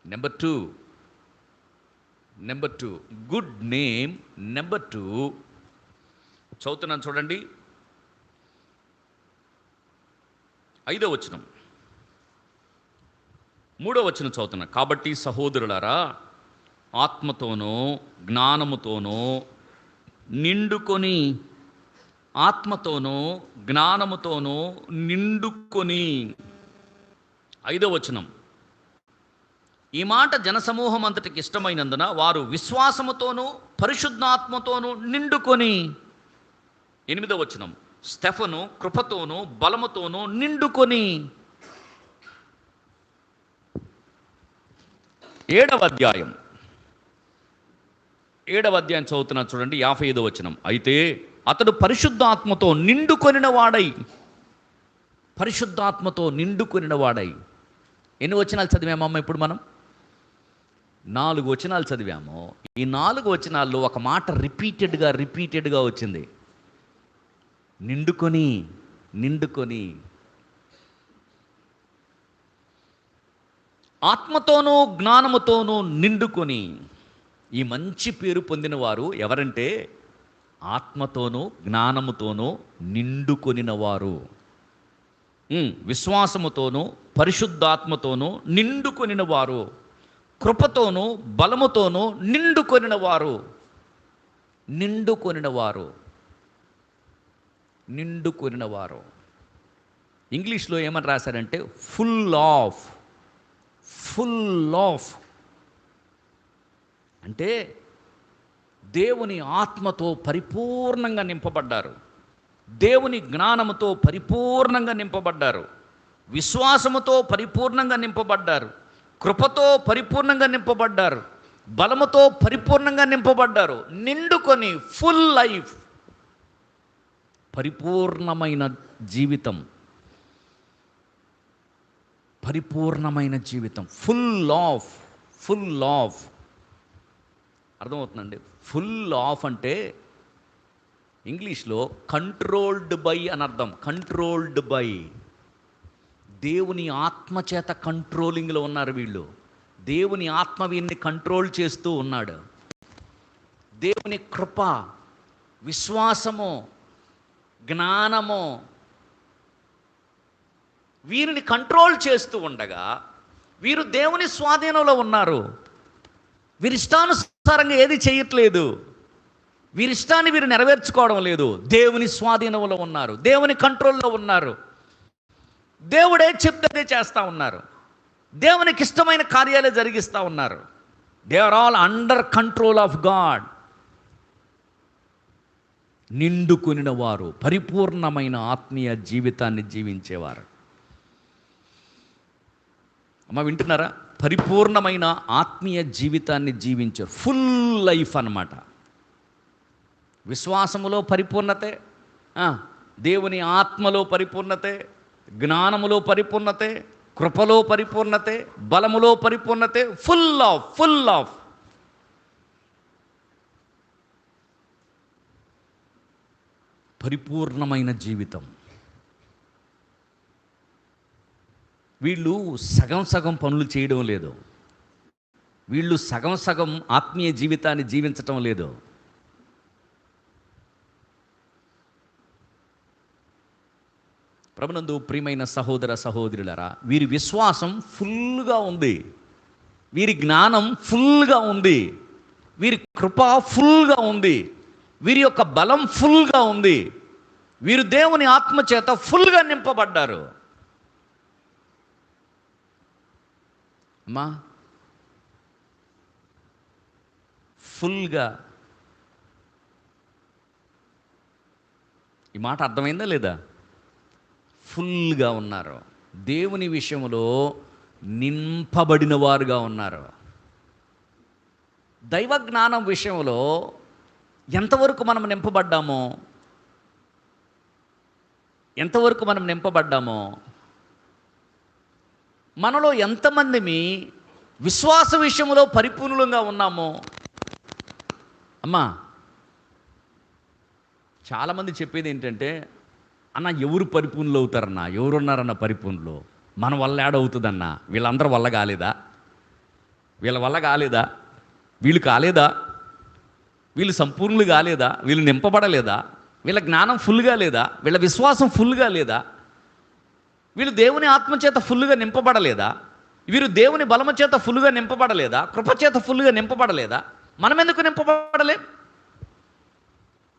Number too good name. Number 2 చదువుతున్నాను చూడండి, 5వ వచనం, 3వ వచనం చదువుతున్నా. కాబట్టి సహోదరులారా, ఆత్మతోనూ జ్ఞానముతోనూ నిండుకొని, ఆత్మతోనూ జ్ఞానముతోనూ నిండుకొని. 5వ వచనం, ఈ మాట జనసమూహం అంతటికి ఇష్టమైనందున వారు విశ్వాసముతోనూ పరిశుద్ధాత్మతోనూ నిండుకొని. 8వ వచనం, స్తెఫను కృపతోనూ బలముతోనూ నిండుకొని. 7వ అధ్యాయం చదువుతున్నా చూడండి, 55వ వచనం. అయితే అతడు పరిశుద్ధాత్మతో నిండుకొనిన వాడై. ఎన్ని వచనాలు చదివామమ్మ ఇప్పుడు మనం? 4 వచనాలు చదివాము. ఈ 4 వచనాల్లో ఒక మాట రిపీటెడ్గా వచ్చింది, నిండుకొని. ఆత్మతోనూ జ్ఞానముతోనూ నిండుకొని. ఈ మంచి పేరు పొందిన వారు ఎవరంటే ఆత్మతోనూ జ్ఞానముతోనూ నిండుకొనిన వారు, విశ్వాసముతోనూ పరిశుద్ధాత్మతోనూ నిండుకొనిన వారు, కృపతోనూ బలముతోనూ నిండుకొనిన వారు. ఇంగ్లీష్లో ఏమని రాశారంటే ఫుల్ ఆఫ్. అంటే దేవుని ఆత్మతో పరిపూర్ణంగా నింపబడ్డారు, దేవుని జ్ఞానముతో పరిపూర్ణంగా నింపబడ్డారు, విశ్వాసముతో పరిపూర్ణంగా నింపబడ్డారు, కృపతో పరిపూర్ణంగా నింపబడ్డారు, బలముతో పరిపూర్ణంగా నింపబడ్డారు. నిండుకొని ఫుల్ లైఫ్, పరిపూర్ణమైన జీవితం, ఫుల్ ఆఫ్. అర్థమవుతుందండి? ఫుల్ ఆఫ్ అంటే ఇంగ్లీష్లో కంట్రోల్డ్ బై అని అర్థం. కంట్రోల్డ్ బై, దేవుని ఆత్మ చేత కంట్రోలింగ్లో ఉన్నారు వీళ్ళు. దేవుని ఆత్మ వీరిని కంట్రోల్ చేస్తూ ఉన్నాడు. దేవుని కృప, విశ్వాసము, జ్ఞానము వీరిని కంట్రోల్ చేస్తూ ఉండగా వీరు దేవుని స్వాధీనంలో ఉన్నారు. వీరి ఇష్టానుసారంగా ఏది చేయట్లేదు, వీరి ఇష్టాన్ని వీరు నెరవేర్చుకోవడం లేదు. దేవుని స్వాధీనంలో ఉన్నారు, దేవుని కంట్రోల్లో ఉన్నారు. దేవుడే చెప్తే చేస్తూ ఉన్నారు, దేవునికి ఇష్టమైన కార్యాలే జరిగిస్తూ ఉన్నారు. They are all under control of God. నిండుకొనిన వారు, పరిపూర్ణమైన ఆత్మీయ జీవితాన్ని జీవించేవారు. అమ్మ వింటున్నారా? పరిపూర్ణమైన ఆత్మీయ జీవితాన్ని జీవించారు. ఫుల్ లైఫ్ అన్నమాట. విశ్వాసములో పరిపూర్ణతే, దేవుని ఆత్మలో పరిపూర్ణతే, జ్ఞానములో పరిపూర్ణతే, కృపలో పరిపూర్ణతే, బలములో పరిపూర్ణతే. Full of. పరిపూర్ణమైన జీవితం. వీళ్ళు సగం పనులు చేయడం లేదు, వీళ్ళు సగం ఆత్మీయ జీవితాన్ని జీవించటం లేదు. ప్రభునందు ప్రియమైన సహోదర సహోదరులారా, వీరి విశ్వాసం ఫుల్గా ఉంది, వీరి జ్ఞానం ఫుల్గా ఉంది, వీరి కృప ఫుల్గా ఉంది, వీరి యొక్క బలం ఫుల్గా ఉంది. వీరు దేవుని ఆత్మ చేత ఫుల్గా నింపబడ్డారు. అమ్మా ఫుల్గా, ఈ మాట అర్థమైందా లేదా? ఫుల్గా ఉన్నారు, దేవుని విషయంలో నింపబడిన వారుగా ఉన్నారు. దైవ జ్ఞానం విషయంలో ఎంతవరకు మనం నింపబడ్డామో, మనలో ఎంతమందిమి విశ్వాస విషయంలో పరిపూర్ణంగా ఉన్నామో. అమ్మా చాలామంది చెప్పేది ఏంటంటే అన్న ఎవరు పరిపూర్ణులు అవుతారన్నా? ఎవరున్నారన్న పరిపూర్ణులు? మన వల్ల ఏడవుతుందన్నా? వీళ్ళందరి వల్ల కాలేదా? వీళ్ళ వల్ల కాలేదా? వీళ్ళు కాలేదా? వీళ్ళు సంపూర్ణులు కాలేదా? వీళ్ళు నింపబడలేదా? వీళ్ళ జ్ఞానం ఫుల్గా లేదా? వీళ్ళ విశ్వాసం ఫుల్గా లేదా? వీళ్ళు దేవుని ఆత్మచేత ఫుల్గా నింపబడలేదా? వీరు దేవుని బలము చేత ఫుల్గా నింపబడలేదా? కృపచేత ఫుల్గా నింపబడలేదా? మనం ఎందుకు నింపబడలే?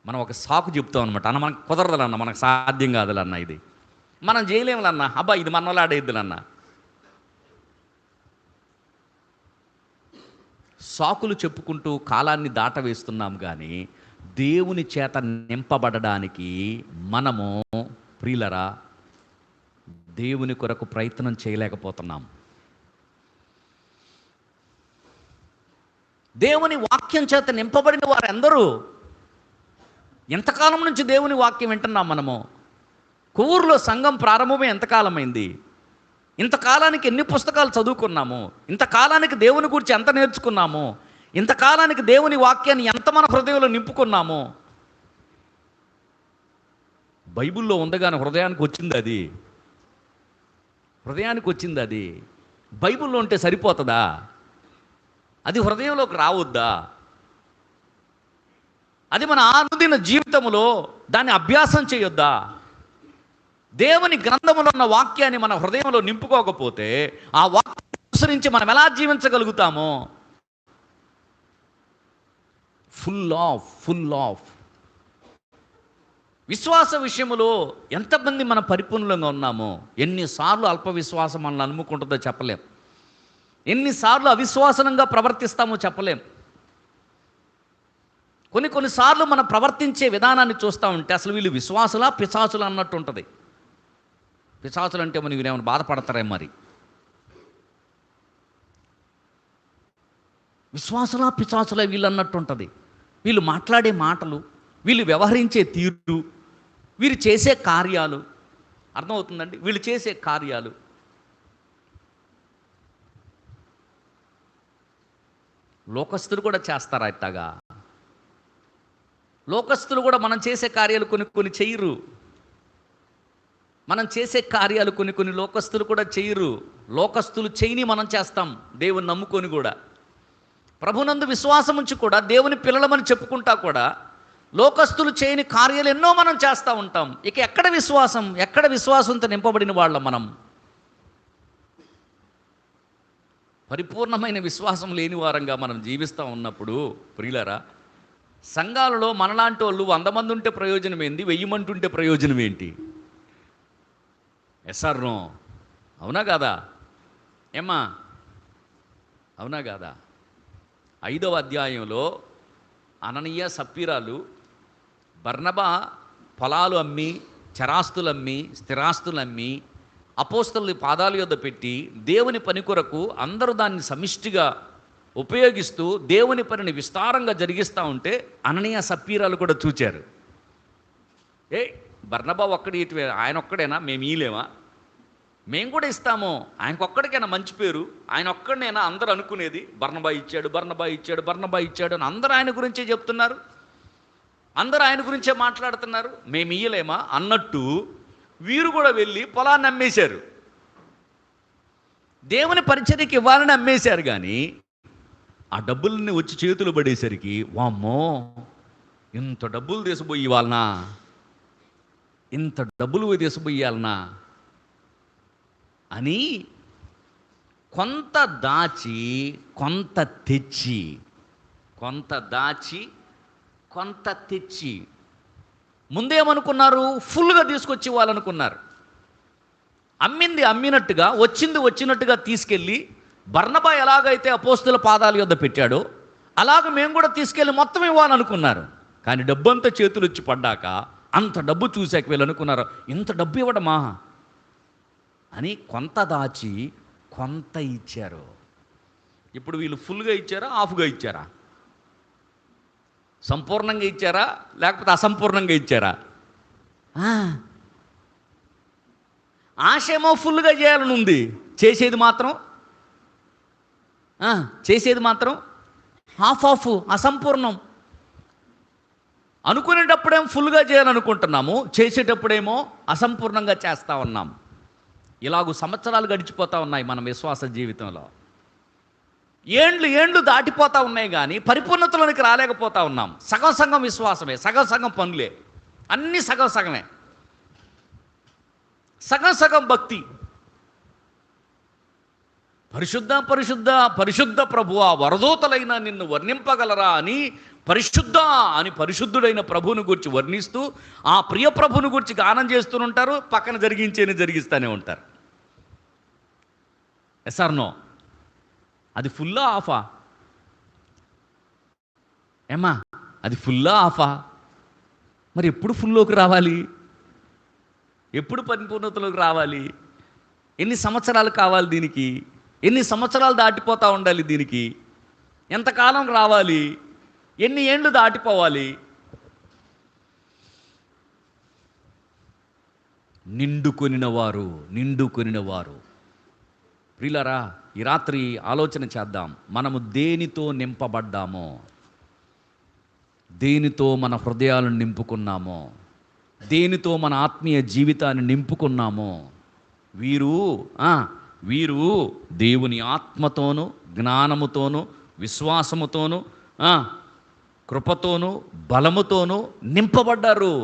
మనం ఒక సాకు చెప్తాం అనమాట. అన్న మనకు కుదరదులన్న, మనకు సాధ్యం కాదులన్న, ఇది మనం చేయలేములన్న, అబ్బా ఇది మన వల్ల ఆడేద్దులన్న. సాకులు చెప్పుకుంటూ కాలాన్ని దాటవేస్తున్నాం. కానీ దేవుని చేత నింపబడడానికి మనము ప్రియులరా దేవుని కొరకు ప్రయత్నం చేయలేకపోతున్నాం. దేవుని వాక్యం చేత నింపబడిన వారందరూ, ఎంతకాలం నుంచి దేవుని వాక్యం వింటున్నాం మనము? కొవ్వూరులో సంఘం ప్రారంభమే ఎంతకాలమైంది? ఇంతకాలానికి ఎన్ని పుస్తకాలు చదువుకున్నాము? ఇంతకాలానికి దేవుని గురించి ఎంత నేర్చుకున్నాము? ఇంతకాలానికి దేవుని వాక్యాన్ని ఎంత మన హృదయంలో నింపుకున్నాము? బైబిల్లో ఉంది కానీ హృదయానికి వచ్చింది అది. హృదయానికి వచ్చింది అది. బైబిల్లో ఉంటే సరిపోతుందా? అది హృదయంలోకి రావద్దా? అది మన అనుదిన జీవితంలో దాన్ని అభ్యాసం చేయొద్దా? దేవుని గ్రంథములో ఉన్న వాక్యాన్ని మన హృదయంలో నింపుకోకపోతే ఆ వాక్యాన్ని అనుసరించి మనం ఎలా జీవించగలుగుతామో? ఫుల్ ఆఫ్ విశ్వాస విషయంలో ఎంతమంది మనం పరిపూర్ణంగా ఉన్నామో? ఎన్నిసార్లు అల్ప విశ్వాసం మనల్ని అలుముకుంటుందో చెప్పలేం. ఎన్నిసార్లు అవిశ్వాసనంగా ప్రవర్తిస్తామో చెప్పలేం. కొన్నిసార్లు మనం ప్రవర్తించే విధానాన్ని చూస్తూ ఉంటే అసలు వీళ్ళు విశ్వాసులా పిశాచులా అన్నట్టు ఉంటుంది. పిశాచులు అంటే మనం వీరేమైనా బాధపడతారే? మరి విశ్వాసులా పిశాచులా వీళ్ళు అన్నట్టు ఉంటుంది. వీళ్ళు మాట్లాడే మాటలు, వీళ్ళు వ్యవహరించే తీరు, వీరు చేసే కార్యాలు, అర్థమవుతుందండి? వీళ్ళు చేసే కార్యాలు. లోకస్తులు కూడా చేస్తారా ఇట్టగా? లోకస్తులు కూడా మనం చేసే కార్యాలు కొన్ని చెయ్యరు. మనం చేసే కార్యాలు కొన్ని లోకస్తులు కూడా చెయ్యరు. లోకస్తులు చేయని మనం చేస్తాం, దేవుని నమ్ముకొని కూడా. ప్రభునందు విశ్వాసం ఉంచి కూడా దేవుని పిల్లలమని చెప్పుకుంటా కూడా లోకస్తులు చేయని కార్యాలు ఎన్నో మనం చేస్తూ ఉంటాం. ఇక ఎక్కడ విశ్వాసంతో నింపబడిన వాళ్ళం మనం? పరిపూర్ణమైన విశ్వాసం లేని వారంగా మనం జీవిస్తూ ఉన్నప్పుడు ప్రియులరా, సంఘాలలో మనలాంటి వాళ్ళు 100 మంది ఉంటే ప్రయోజనం ఏంది? 1000 మంది ఉంటే ప్రయోజనం ఏంటి? Yes or no? అవునా కాదా? ఏమ్మా, అవునా కాదా? 5వ అధ్యాయంలో అననీయ సప్పీరాలు బర్నబా పొలాలు అమ్మి, చరాస్తులు అమ్మి, స్థిరాస్తులు అమ్మి అపోస్తలుని పాదాల యొద్ద పెట్టి దేవుని పని కొరకు అందరూ దాన్ని సమిష్టిగా ఉపయోగిస్తూ దేవుని పనిని విస్తారంగా జరిగిస్తూ ఉంటే అననీయ సప్పీరాలు కూడా చూచారు. బర్నబా ఒక్కడి ఆయన ఒక్కడేనా? మేము ఇయలేమా? మేము కూడా ఇస్తాము. ఆయనకొక్కడికైనా మంచి పేరు, ఆయన ఒక్కడనేనా అందరూ అనుకునేది? బర్నబా ఇచ్చాడు అని అందరూ ఆయన గురించే చెప్తున్నారు, అందరూ ఆయన గురించే మాట్లాడుతున్నారు. మేము ఇయ్యలేమా అన్నట్టు వీరు కూడా వెళ్ళి పొలాన్ని అమ్మేశారు. దేవుని పరిచర్యకి ఇవ్వాలని అమ్మేశారు. కానీ ఆ డబ్బుల్ని వచ్చి చేతులు పడేసరికి వామ్మో, ఇంత డబ్బులు తీసిపోయాలనా, ఇంత డబ్బులు తీసిపోయాలనా అని కొంత దాచి కొంత తెచ్చి ముందేమనుకున్నారు? ఫుల్గా తీసుకొచ్చి ఇవ్వాలనుకున్నారు. అమ్మింది అమ్మినట్టుగా, వచ్చినట్టుగా తీసుకెళ్ళి బర్నబా ఎలాగైతే అపోస్తుల పాదాల యొద్ద పెట్టాడో అలాగ మేము కూడా తీసుకెళ్ళి మొత్తం ఇవ్వాలనుకున్నారు. కానీ డబ్బంతా చేతులు వచ్చి పడ్డాక అంత డబ్బు చూశాక వీళ్ళు అనుకున్నారు, ఇంత డబ్బు ఇవ్వడమా అని కొంత దాచి కొంత ఇచ్చారు. ఇప్పుడు వీళ్ళు ఫుల్గా ఇచ్చారా, హాఫ్గా ఇచ్చారా? సంపూర్ణంగా ఇచ్చారా లేకపోతే అసంపూర్ణంగా ఇచ్చారా? ఆశేమో ఫుల్గా చేయాలని ఉంది, చేసేది మాత్రం హాఫ్ అసంపూర్ణం. అనుకునేటప్పుడేమో ఫుల్గా చేయాలనుకుంటున్నాము, చేసేటప్పుడేమో అసంపూర్ణంగా చేస్తూ ఉన్నాం. ఇలాగూ సంవత్సరాలు గడిచిపోతూ ఉన్నాయి మన విశ్వాస జీవితంలో. ఏండ్లు దాటిపోతూ ఉన్నాయి, కానీ పరిపూర్ణతలోనికి రాలేకపోతూ ఉన్నాం. సగం సగం విశ్వాసమే, సగం సగం పనులే, అన్నీ సగం సగమే, సగం సగం భక్తి. పరిశుద్ధ పరిశుద్ధ పరిశుద్ధ ప్రభువా, వరదూతలైన నిన్ను వర్ణింపగలరా అని పరిశుద్ధ అని పరిశుద్ధుడైన ప్రభువుని గురించి వర్ణిస్తూ ఆ ప్రియ ప్రభువుని గురించి గానం చేస్తూనే పక్కన జరిగిస్తూనే ఉంటారు. Yes or no? అది ఫుల్లా ఆఫా? ఏమా, అది ఫుల్లా ఆఫా? మరి ఎప్పుడు ఫుల్లోకి రావాలి? ఎప్పుడు పరిపూర్ణతలోకి రావాలి? ఎన్ని సంవత్సరాలు కావాలి దీనికి? ఎన్ని సంవత్సరాలు దాటిపోతూ ఉండాలి దీనికి? ఎంతకాలం రావాలి? ఎన్ని ఏండ్లు దాటిపోవాలి? నిండుకొనిన వారు ప్రియులారా, ఈ రాత్రి ఆలోచన చేద్దాం. మనము దేనితో నింపబడ్డామో, దేనితో మన హృదయాలను నింపుకున్నామో, దేనితో మన ఆత్మీయ జీవితాన్ని నింపుకున్నామో. వీరు దేవుని ఆత్మతోనూ, జ్ఞానముతోనూ, విశ్వాసముతోనూ, కృపతోనూ, బలముతోనూ నింపబడ్డారు.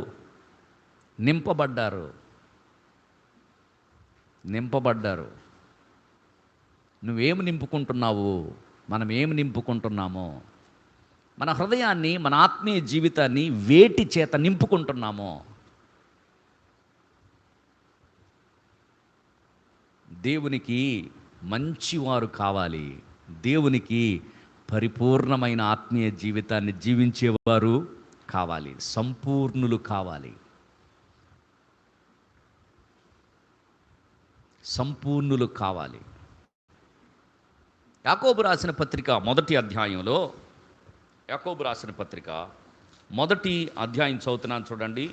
నువ్వేమి నింపుకుంటున్నావు? మనం ఏమి నింపుకుంటున్నామో, మన హృదయాన్ని, మన ఆత్మీయ జీవితాన్ని వేటి చేత నింపుకుంటున్నామో. దేవునికి మంచివారు కావాలి. దేవునికి పరిపూర్ణమైన ఆత్మీయ జీవితాన్ని జీవించేవారు కావాలి. సంపూర్ణులు కావాలి. యాకోబు రాసిన పత్రిక మొదటి అధ్యాయంలో, మొదటి అధ్యాయం చదువుతున్నాను చూడండి.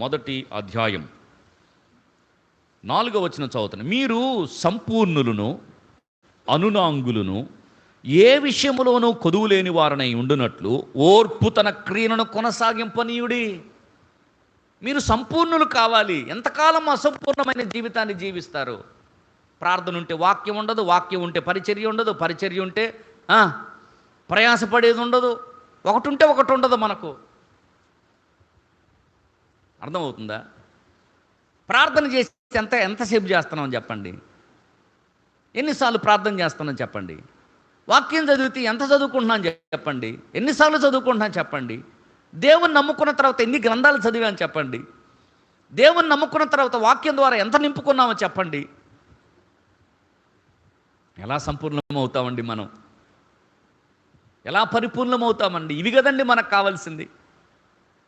మొదటి అధ్యాయం 4వ వచనం చదువుతున్నాను. మీరు సంపూర్ణులను, అనునాంగులను, ఏ విషయములోనూ కొదువులేని వారనై ఉండునట్లు ఓర్పు తన క్రియలను కొనసాగింపనీయుడి. మీరు సంపూర్ణులు కావాలి. ఎంతకాలం అసంపూర్ణమైన జీవితాన్ని జీవిస్తారు? ప్రార్థన ఉంటే వాక్యం ఉండదు, వాక్యం ఉంటే పరిచర్య ఉండదు, పరిచర్య ఉంటే ప్రయాసపడేది ఉండదు, ఒకటి ఉంటే ఒకటి ఉండదు. మనకు అర్థమవుతుందా? ప్రార్థన చేసి ఎంతసేపు చేస్తున్నాం చెప్పండి? ఎన్నిసార్లు ప్రార్థన చేస్తున్నాం చెప్పండి? వాక్యం చదివితే ఎంత చదువుకుంటున్నాను చెప్పండి? ఎన్నిసార్లు చదువుకుంటున్నాను చెప్పండి? దేవుని నమ్ముకున్న తర్వాత ఎన్ని గ్రంథాలు చదివాను చెప్పండి? దేవుని నమ్ముకున్న తర్వాత వాక్యం ద్వారా ఎంత నింపుకున్నామో చెప్పండి? ఎలా సంపూర్ణమవుతామండి మనం? ఎలా పరిపూర్ణమవుతామండి? ఇవి కదండి మనకు కావాల్సింది.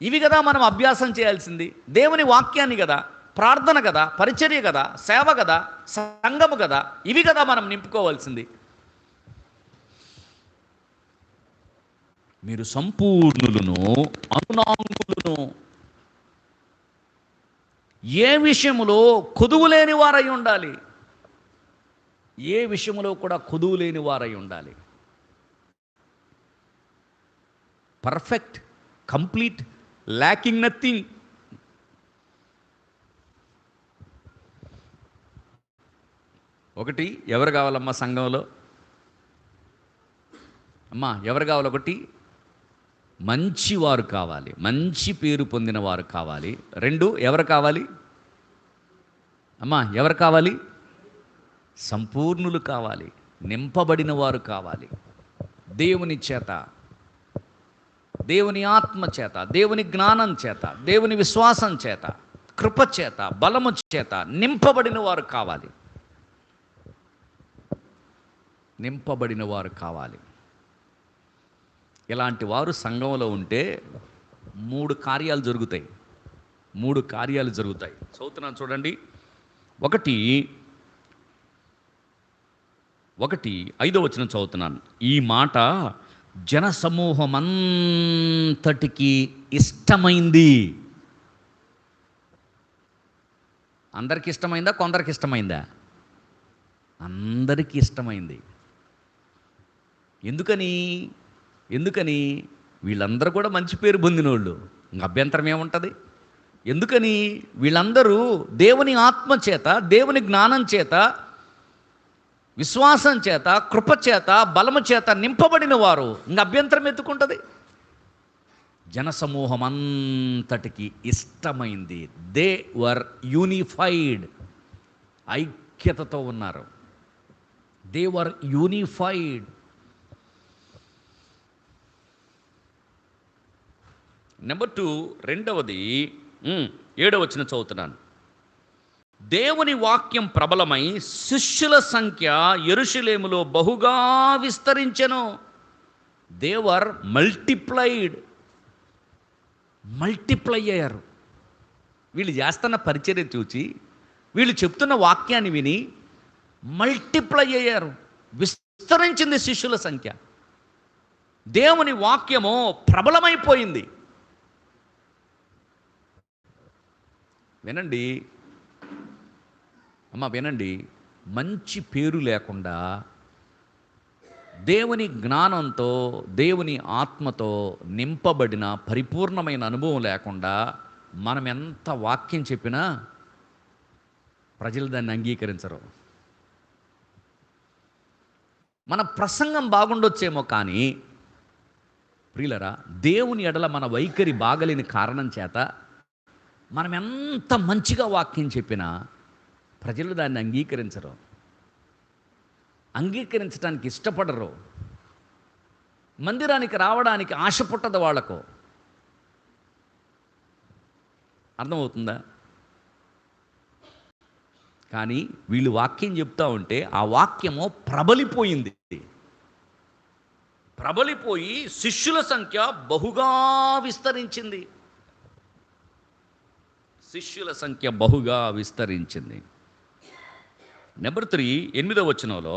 ఇవి కదా మనం అభ్యాసం చేయాల్సింది. దేవుని వాక్యాన్ని కదా, ప్రార్థన కదా, పరిచర్య కదా, సేవ కదా, సంఘము కదా, ఇవి కదా మనం నింపుకోవాల్సింది. మీరు సంపూర్ణులను, అనునాంగులను, ఏ విషయములో కొదువులేని వారై ఉండాలి. ఏ విషయములో కూడా కొదువులేని వారై ఉండాలి. Perfect, complete, lacking nothing. ఒకటి, ఎవరు కావాలమ్మా సంఘంలో? అమ్మా ఎవరు కావాలి? ఒకటి, మంచివారు కావాలి, మంచి పేరు పొందిన వారు కావాలి. 2, ఎవరు కావాలి? అమ్మా ఎవరు కావాలి? సంపూర్ణులు కావాలి, నింపబడిన వారు కావాలి. దేవుని చేత, దేవుని ఆత్మ చేత, దేవుని జ్ఞానం చేత, దేవుని విశ్వాసం చేత, కృప చేత, బలము చేత నింపబడిన వారు కావాలి. ఇలాంటి వారు సంఘంలో ఉంటే 3 కార్యాలు జరుగుతాయి. 3 కార్యాలు జరుగుతాయి. చదువుతున్నాను చూడండి. ఒకటి 5వ వచనం చదువుతున్నాను. ఈ మాట జనసమూహమంతటికి ఇష్టమైంది. అందరికి ఇష్టమైందా? కొందరికి ఇష్టమైందా? అందరికీ ఇష్టమైంది. ఎందుకని? వీళ్ళందరూ కూడా మంచి పేరు పొందినోళ్ళు. ఇంక అభ్యంతరం ఏముంటుంది? ఎందుకని? వీళ్ళందరూ దేవుని ఆత్మ చేత, దేవుని జ్ఞానం చేత, విశ్వాసం చేత, కృప చేత, బలము చేత నింపబడిన వారు. ఇంక అభ్యంతరం ఎత్తుకుంటుంది. జనసమూహం అంతటికి ఇష్టమైంది. దే వర్ యూనిఫైడ్, ఐక్యతతో ఉన్నారు. They were unified. నెంబర్ 2, రెండవది 7వ వచనం చదువుతున్నాను. దేవుని వాక్యం ప్రబలమై శిష్యుల సంఖ్య యెరూషలేములో బహుగా విస్తరించెను. దే వర్ మల్టిప్లై అయ్యారు. వీళ్ళు చేస్తున్న పరిచర్య చూచి, వీళ్ళు చెప్తున్న వాక్యాన్ని విని మల్టిప్లై అయ్యారు. విస్తరించింది శిష్యుల సంఖ్య. దేవుని వాక్యము ప్రబలమైపోయింది. వినండి అమ్మ, వినండి. మంచి పేరు లేకుండా, దేవుని జ్ఞానంతో, దేవుని ఆత్మతో నింపబడిన పరిపూర్ణమైన అనుభవం లేకుండా మనం ఎంత వాక్యం చెప్పినా ప్రజలు దాన్ని అంగీకరించరు. మన ప్రసంగం బాగుండొచ్చేమో కానీ ప్రియులరా, దేవుని ఎడల మన వైఖరి బాగలేని కారణం చేత మనం ఎంత మంచిగా వాక్యం చెప్పినా ప్రజలు దాన్ని అంగీకరించరు, అంగీకరించడానికి ఇష్టపడరు. మందిరానికి రావడానికి ఆశ పుట్టదు వాళ్లకు. అర్థమవుతుందా? కానీ వీళ్ళు వాక్యం చెప్తా ఉంటే ఆ వాక్యము ప్రబలిపోయి శిష్యుల సంఖ్య బహుగా విస్తరించింది. నెంబర్ 3, 8వ వచనంలో,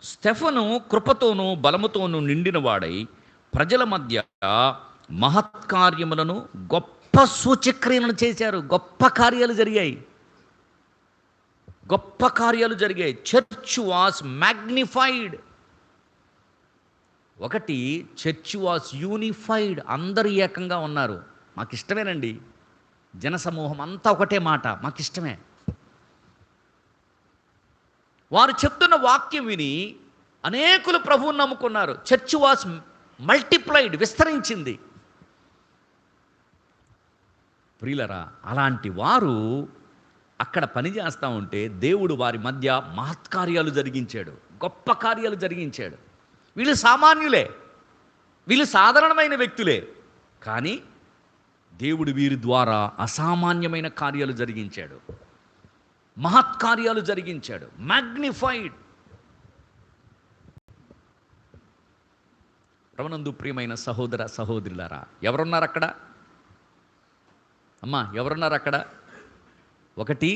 స్తెఫను కృపతోనూ బలముతోనూ నిండిన వాడై ప్రజల మధ్య మహత్కార్యములను, గొప్ప సూచక్రియలను చేశారు. గొప్ప కార్యాలు జరిగాయి. Church was magnified. ఒకటి, చర్చ్ వాస్ యూనిఫైడ్. అందరూ ఏకంగా ఉన్నారు. మాకు ఇష్టమేనండి. జనసమూహం అంతా ఒకటే మాట, మాకు ఇష్టమే. వారు చెప్తున్న వాక్యం విని అనేకులు ప్రభువుని నమ్ముకున్నారు. చర్చ్ వాస్ మల్టిప్లైడ్, విస్తరించింది. ప్రియులరా, అలాంటి వారు అక్కడ పనిచేస్తూ ఉంటే దేవుడు వారి మధ్య మహత్కార్యాలు జరిగించాడు, గొప్ప కార్యాలు జరిగించాడు. వీళ్ళు సామాన్యులే, వీళ్ళు సాధారణమైన వ్యక్తులే, కానీ దేవుడు వీరి ద్వారా అసామాన్యమైన కార్యాలు జరిగించాడు, మహత్కార్యాలు జరిగించాడు. మ్యాగ్నిఫైడ్. ప్రభునందు ప్రియమైన సహోదర సహోదరులారా, ఎవరున్నారు అక్కడ? అమ్మా, ఎవరున్నారు అక్కడ? ఒకటి,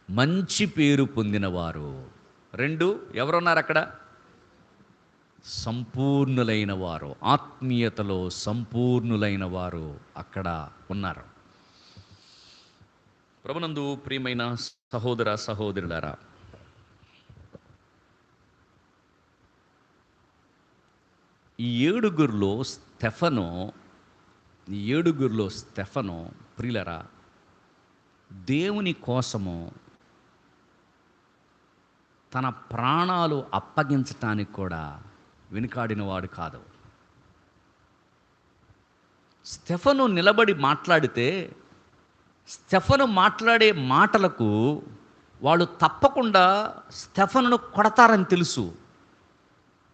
మంచి పేరు పొందినవారు. 2, ఎవరున్నారు అక్కడ? సంపూర్ణులైన వారు, ఆత్మీయతలో సంపూర్ణులైన వారు అక్కడ ఉన్నారు. ప్రభునందు ప్రియమైన సహోదర సహోదరులారా, ఈ ఏడుగురిలో స్తెఫను ప్రియులరా, దేవుని కోసము తన ప్రాణాలు అప్పగించటానికి కూడా వెనుకాడినవాడు కాదు. స్తెఫను నిలబడి మాట్లాడితే, స్తెఫను మాట్లాడే మాటలకు వాళ్ళు తప్పకుండా స్తెఫనును కొడతారని తెలుసు,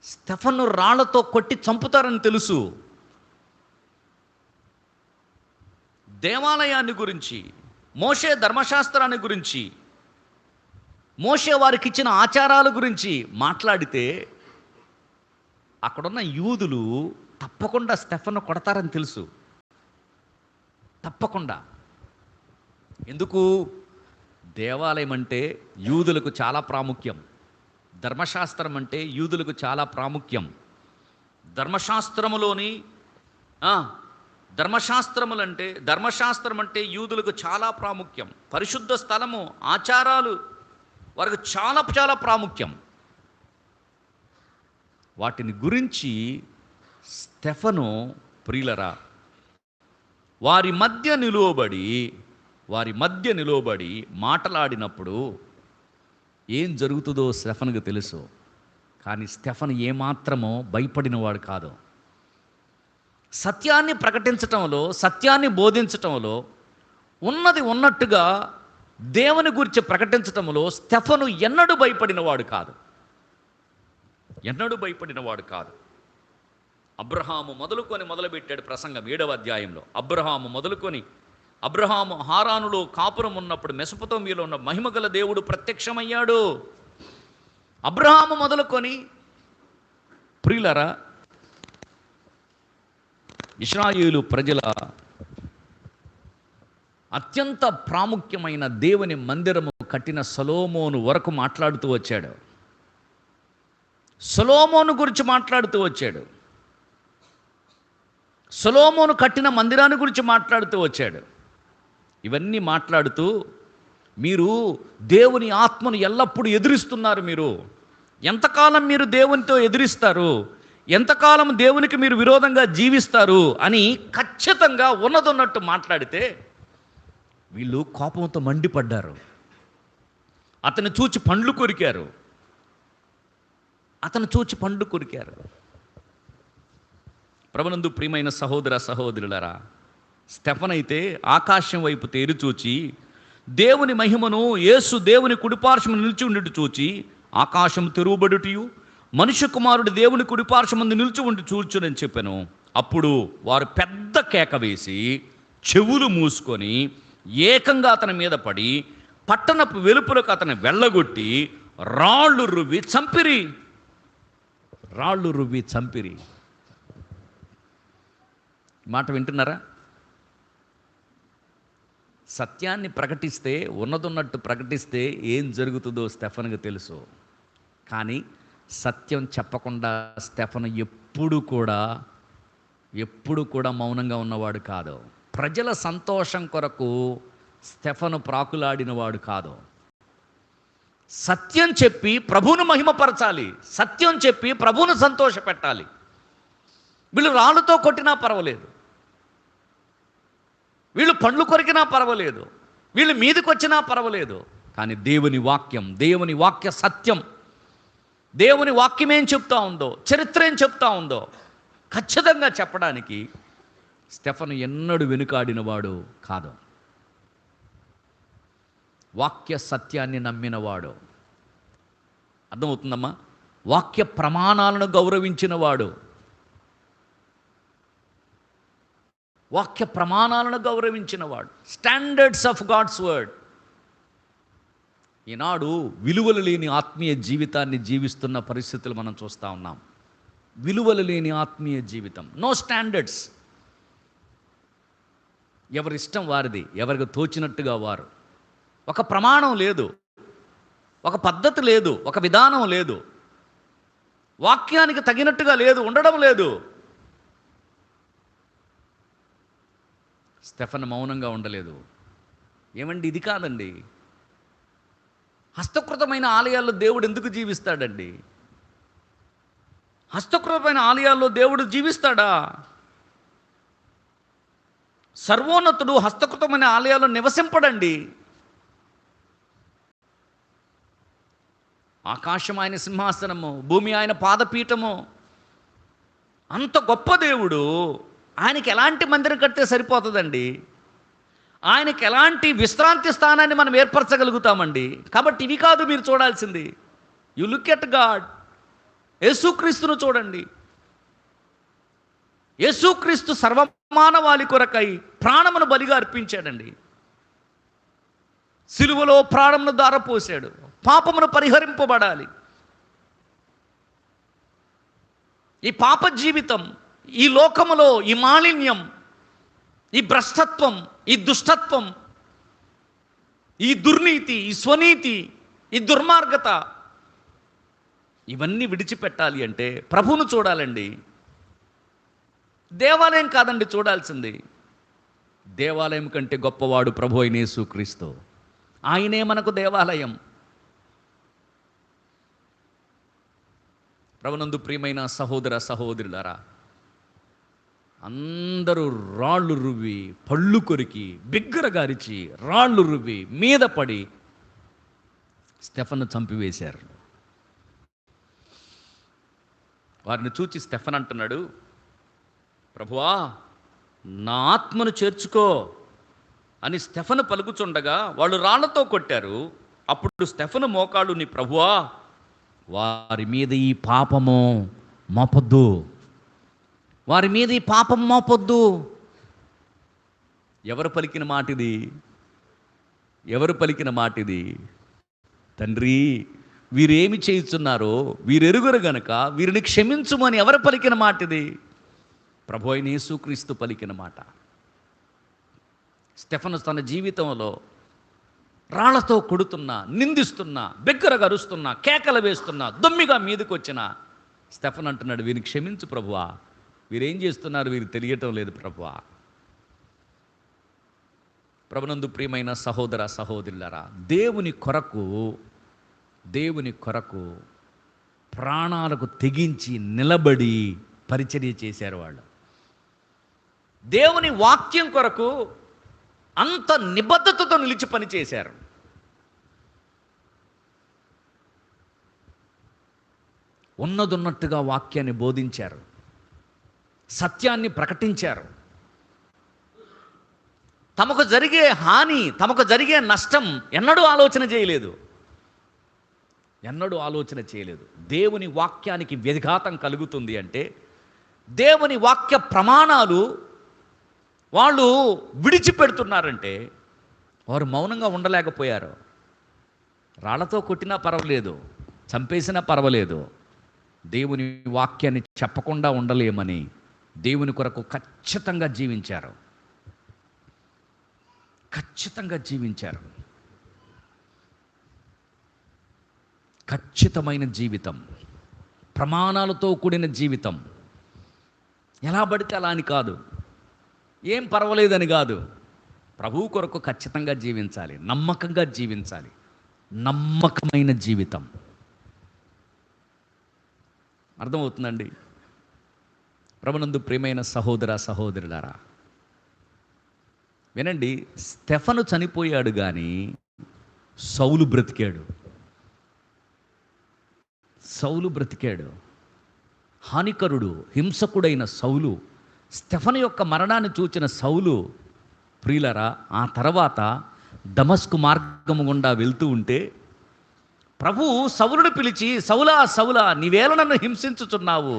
స్తెఫను రాళ్లతో కొట్టి చంపుతారని తెలుసు. దేవాలయాన్ని గురించి, మోషే ధర్మశాస్త్రాన్ని గురించి, మోషే వారికి ఇచ్చిన ఆచారాల గురించి మాట్లాడితే అక్కడున్న యూదులు తప్పకుండా స్తెఫను కొడతారని తెలుసు, తప్పకుండా. ఎందుకు? దేవాలయం అంటే యూదులకు చాలా ప్రాముఖ్యం, ధర్మశాస్త్రం అంటే యూదులకు చాలా ప్రాముఖ్యం. ధర్మశాస్త్రం అంటే యూదులకు చాలా ప్రాముఖ్యం. పరిశుద్ధ స్థలము, ఆచారాలు వారికి చాలా చాలా ప్రాముఖ్యం. వాటిని గురించి స్తెఫను ప్రియులరా వారి మధ్య నిలువబడి మాటలాడినప్పుడు ఏం జరుగుతుందో స్టెఫనుకు తెలుసు. కానీ స్టెఫను ఏమాత్రమో భయపడినవాడు కాదు. సత్యాన్ని ప్రకటించటంలో, సత్యాన్ని బోధించటంలో, ఉన్నది ఉన్నట్టుగా దేవుని గురించి ప్రకటించటంలో స్టెఫను ఎన్నడూ భయపడినవాడు కాదు. అబ్రహాము మొదలుకొని మొదలుపెట్టాడు ప్రసంగం 7వ అధ్యాయంలో. అబ్రహాము హారానులో కాపురం ఉన్నప్పుడు మెసొపొతామియాలో ఉన్న మహిమగల దేవుడు ప్రత్యక్షమయ్యాడు. అబ్రహాము మొదలుకొని, ప్రియులరా, ఇశ్రాయేలు ప్రజల అత్యంత ప్రాముఖ్యమైన దేవుని మందిరము కట్టిన సొలొమోను వరకు మాట్లాడుతూ వచ్చాడు. సొలొమోను గురించి మాట్లాడుతూ వచ్చాడు. సొలొమోను కట్టిన మందిరాన్ని గురించి మాట్లాడుతూ వచ్చాడు. ఇవన్నీ మాట్లాడుతూ, మీరు దేవుని ఆత్మను ఎల్లప్పుడూ ఎదిరిస్తున్నారు. మీరు ఎంతకాలం మీరు దేవునితో ఎదిరిస్తారు, ఎంతకాలం దేవునికి మీరు విరోధంగా జీవిస్తారు అని ఖచ్చితంగా ఉన్నదన్నట్టు మాట్లాడితే వీళ్ళు కోపంతో మండిపడ్డారు. అతను చూచి పండ్లు కొరికారు. ప్రభునందు ప్రియమైన సహోదర సహోదరులరా, స్టెఫన్ అయితే ఆకాశం వైపు తేరిచూచి దేవుని మహిమను, యేసు దేవుని కుడిపార్శ్వమున నిలిచి ఉండి చూచి, ఆకాశం తెరువబడుటయు మనుష్య కుమారుడు దేవుని కుడిపార్శ్వమందు నిలిచి ఉండి చూచునని చెప్పాను. అప్పుడు వారు పెద్ద కేక వేసి చెవులు మూసుకొని ఏకంగా అతని మీద పడి పట్టణపు వెలుపులకు అతని వెళ్ళగొట్టి రాళ్ళు రువ్వి చంపిరి. మాట వింటున్నారా? సత్యాన్ని ప్రకటిస్తే, ఉన్నదన్నట్టు ప్రకటిస్తే ఏం జరుగుతుందో స్టెఫనుకు తెలుసు. కానీ సత్యం చెప్పకుండా స్టెఫను ఎప్పుడు కూడా మౌనంగా ఉన్నవాడు కాదు. ప్రజల సంతోషం కొరకు స్టెఫను ప్రాకులాడినవాడు కాదు. సత్యం చెప్పి ప్రభువును మహిమపరచాలి, సత్యం చెప్పి ప్రభువును సంతోషపెట్టాలి. వీళ్ళు రాళ్ళతో కొట్టినా పర్వాలేదు, వీళ్ళు పండ్లు కొరికినా పర్వాలేదు, వీళ్ళు మీదకి వచ్చినా పర్వాలేదు. కానీ దేవుని వాక్య సత్యం, దేవుని వాక్యం ఏం చెప్తా ఉందో, చరిత్ర ఏం చెప్తా ఉందో ఖచ్చితంగా చెప్పడానికి స్టెఫను ఎన్నడూ వెనుకాడినవాడు కాదు. వాక్య సత్యాన్ని నమ్మినవాడు, అర్థమవుతుందమ్మా? వాక్య ప్రమాణాలను గౌరవించినవాడు, స్టాండర్డ్స్ ఆఫ్ గాడ్స్ వర్డ్. ఈనాడు విలువలు లేని ఆత్మీయ జీవితాన్ని జీవిస్తున్న పరిస్థితులు మనం చూస్తూ ఉన్నాం. విలువలు లేని ఆత్మీయ జీవితం, నో స్టాండర్డ్స్. ఎవరిష్టం వారిది, ఎవరికి తోచినట్టుగా వారు. ఒక ప్రమాణం లేదు, ఒక పద్ధతి లేదు, ఒక విధానం లేదు, వాక్యానికి తగినట్టుగా లేదు, ఉండడం లేదు. స్టెఫన్ మౌనంగా ఉండలేదు. ఏమండి, ఇది కాదండి. హస్తకృతమైన ఆలయాల్లో దేవుడు ఎందుకు జీవిస్తాడండి? హస్తకృతమైన ఆలయాల్లో దేవుడు జీవిస్తాడా? సర్వోన్నతుడు హస్తకృతమైన ఆలయాల్లో నివసింపడండి. ఆకాశం ఆయన సింహాసనము, భూమి ఆయన పాదపీఠము. అంత గొప్ప దేవుడు, ఆయనకి ఎలాంటి మందిరం కడితే సరిపోతుందండి? ఆయనకి ఎలాంటి విశ్రాంతి స్థానాన్ని మనం ఏర్పరచగలుగుతామండి? కాబట్టి ఇవి కాదు మీరు చూడాల్సింది. You look at God. యేసుక్రీస్తును చూడండి. యేసుక్రీస్తు సర్వమానవాళి కొరకై ప్రాణమును బలిగా అర్పించాడండి. సిలువలో ప్రాణమును ధారపోసాడు, పాపమును పరిహరింపబడాలి. ఈ పాప జీవితం, ఈ లోకములో ఈ మాలిన్యం, ఈ భ్రష్టత్వం, ఈ దుష్టత్వం, ఈ దుర్నీతి, ఈ స్వనీతి, ఈ దుర్మార్గత, ఇవన్నీ విడిచిపెట్టాలి అంటే ప్రభువును చూడాలండి. దేవాలయం కాదండి చూడాల్సింది. దేవాలయం కంటే గొప్పవాడు ప్రభు అయిన యేసుక్రీస్తు. ఆయనే మనకు దేవాలయం. ప్రభునందు ప్రియమైన సహోదర సహోదరులారా, అందరూ రాళ్ళు రువ్వి, పళ్ళు కొరికి, బిగ్గరగారిచి, రాళ్ళు రువ్వి మీద పడి స్టెఫన్ను చంపివేశారు. వారిని చూచి స్టెఫన్ అంటున్నాడు, ప్రభువా నా ఆత్మను చేర్చుకో అని స్టెఫను పలుకుచుండగా వాళ్ళు రాళ్లతో కొట్టారు. అప్పుడు స్టెఫను మోకాళ్ళు, నీ ప్రభువా వారి మీద ఈ పాపము మోపొద్దు, వారి మీద ఈ పాపం మోపొద్దు. ఎవరు పలికిన మాటిది? ఎవరు పలికిన మాటిది? తండ్రి వీరేమి చేయుచున్నారో వీరెరుగురు గనక వీరిని క్షమించుమని ఎవరు పలికిన మాటిది? ప్రభు అయిన యేసుక్రీస్తు పలికిన మాట. స్టెఫను తన జీవితంలో రాళ్లతో కొడుతున్నా, నిందిస్తున్నా, బిగ్గరగా అరుస్తున్నా, కేకలు వేస్తున్నా, దొమ్మిగా మీదకి వచ్చిన స్టెఫన్ అంటున్నాడు, వీరిని క్షమించు ప్రభువా, వీరేం చేస్తున్నారు వీరికి తెలియటం లేదు ప్రభువా. ప్రభునందు ప్రియమైన సహోదర సహోదరులారా, దేవుని కొరకు ప్రాణాలకు తెగించి నిలబడి పరిచర్య చేశారు వాళ్ళు. దేవుని వాక్యం కొరకు అంత నిబద్ధతతో నిలిచి పనిచేశారు. ఉన్నదున్నట్టుగా వాక్యాన్ని బోధించారు, సత్యాన్ని ప్రకటించారు. తమకు జరిగే హాని, తమకు జరిగే నష్టం ఎన్నడూ ఆలోచన చేయలేదు. దేవుని వాక్యానికి వ్యతిఘాతం కలుగుతుంది అంటే, దేవుని వాక్య ప్రమాణాలు వాళ్ళు విడిచిపెడుతున్నారంటే వారు మౌనంగా ఉండలేకపోయారు. రాళ్లతో కొట్టినా పర్వాలేదు, చంపేసినా పర్వాలేదు, దేవుని వాక్యాన్ని చెప్పకుండా ఉండలేమని దేవుని కొరకు ఖచ్చితంగా జీవించారు. ఖచ్చితమైన జీవితం, ప్రమాణాలతో కూడిన జీవితం. ఎలా పడితే అలా అని కాదు, ఏం పర్వాలేదని కాదు, ప్రభువు కొరకు ఖచ్చితంగా జీవించాలి, నమ్మకంగా జీవించాలి. నమ్మకమైన జీవితం. అర్థమవుతుందండి? ప్రభునందు ప్రియమైన సహోదర సహోదరులారా, వినండి, స్టెఫను చనిపోయాడు కానీ సౌలు బ్రతికాడు. హానికరుడు, హింసకుడైన సౌలు, స్టెఫను యొక్క మరణాన్ని చూచిన సౌలు ప్రియులరా, ఆ తర్వాత దమస్కు మార్గము గుండా వెళ్తూ ఉంటే ప్రభువు సౌలును పిలిచి, సౌలా నీవేళ నన్ను హింసించుచున్నావు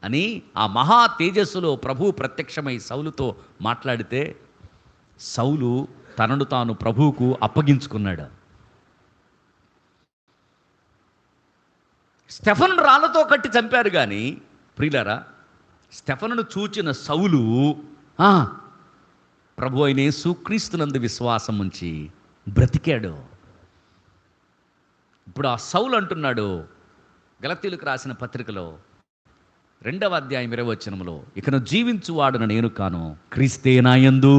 అని ఆ మహా తేజస్సులో ప్రభువు ప్రత్యక్షమై సౌలుతో మాట్లాడితే సౌలు తనను తాను ప్రభువుకు అప్పగించుకున్నాడు. స్టెఫను రాళ్లతో కట్టి చంపారు కానీ ప్రియులరా, స్టెఫనును చూచిన సౌలు ప్రభు అయిన యేసుక్రీస్తునందు విశ్వాసం ఉంచి బ్రతికాడు. ఇప్పుడు ఆ సౌలు అంటున్నాడు గలతీయులకు రాసిన పత్రికలో 2వ అధ్యాయం 20వ వచనంలో, ఇకను జీవించువాడును నేను కాను, క్రీస్తే నాయందు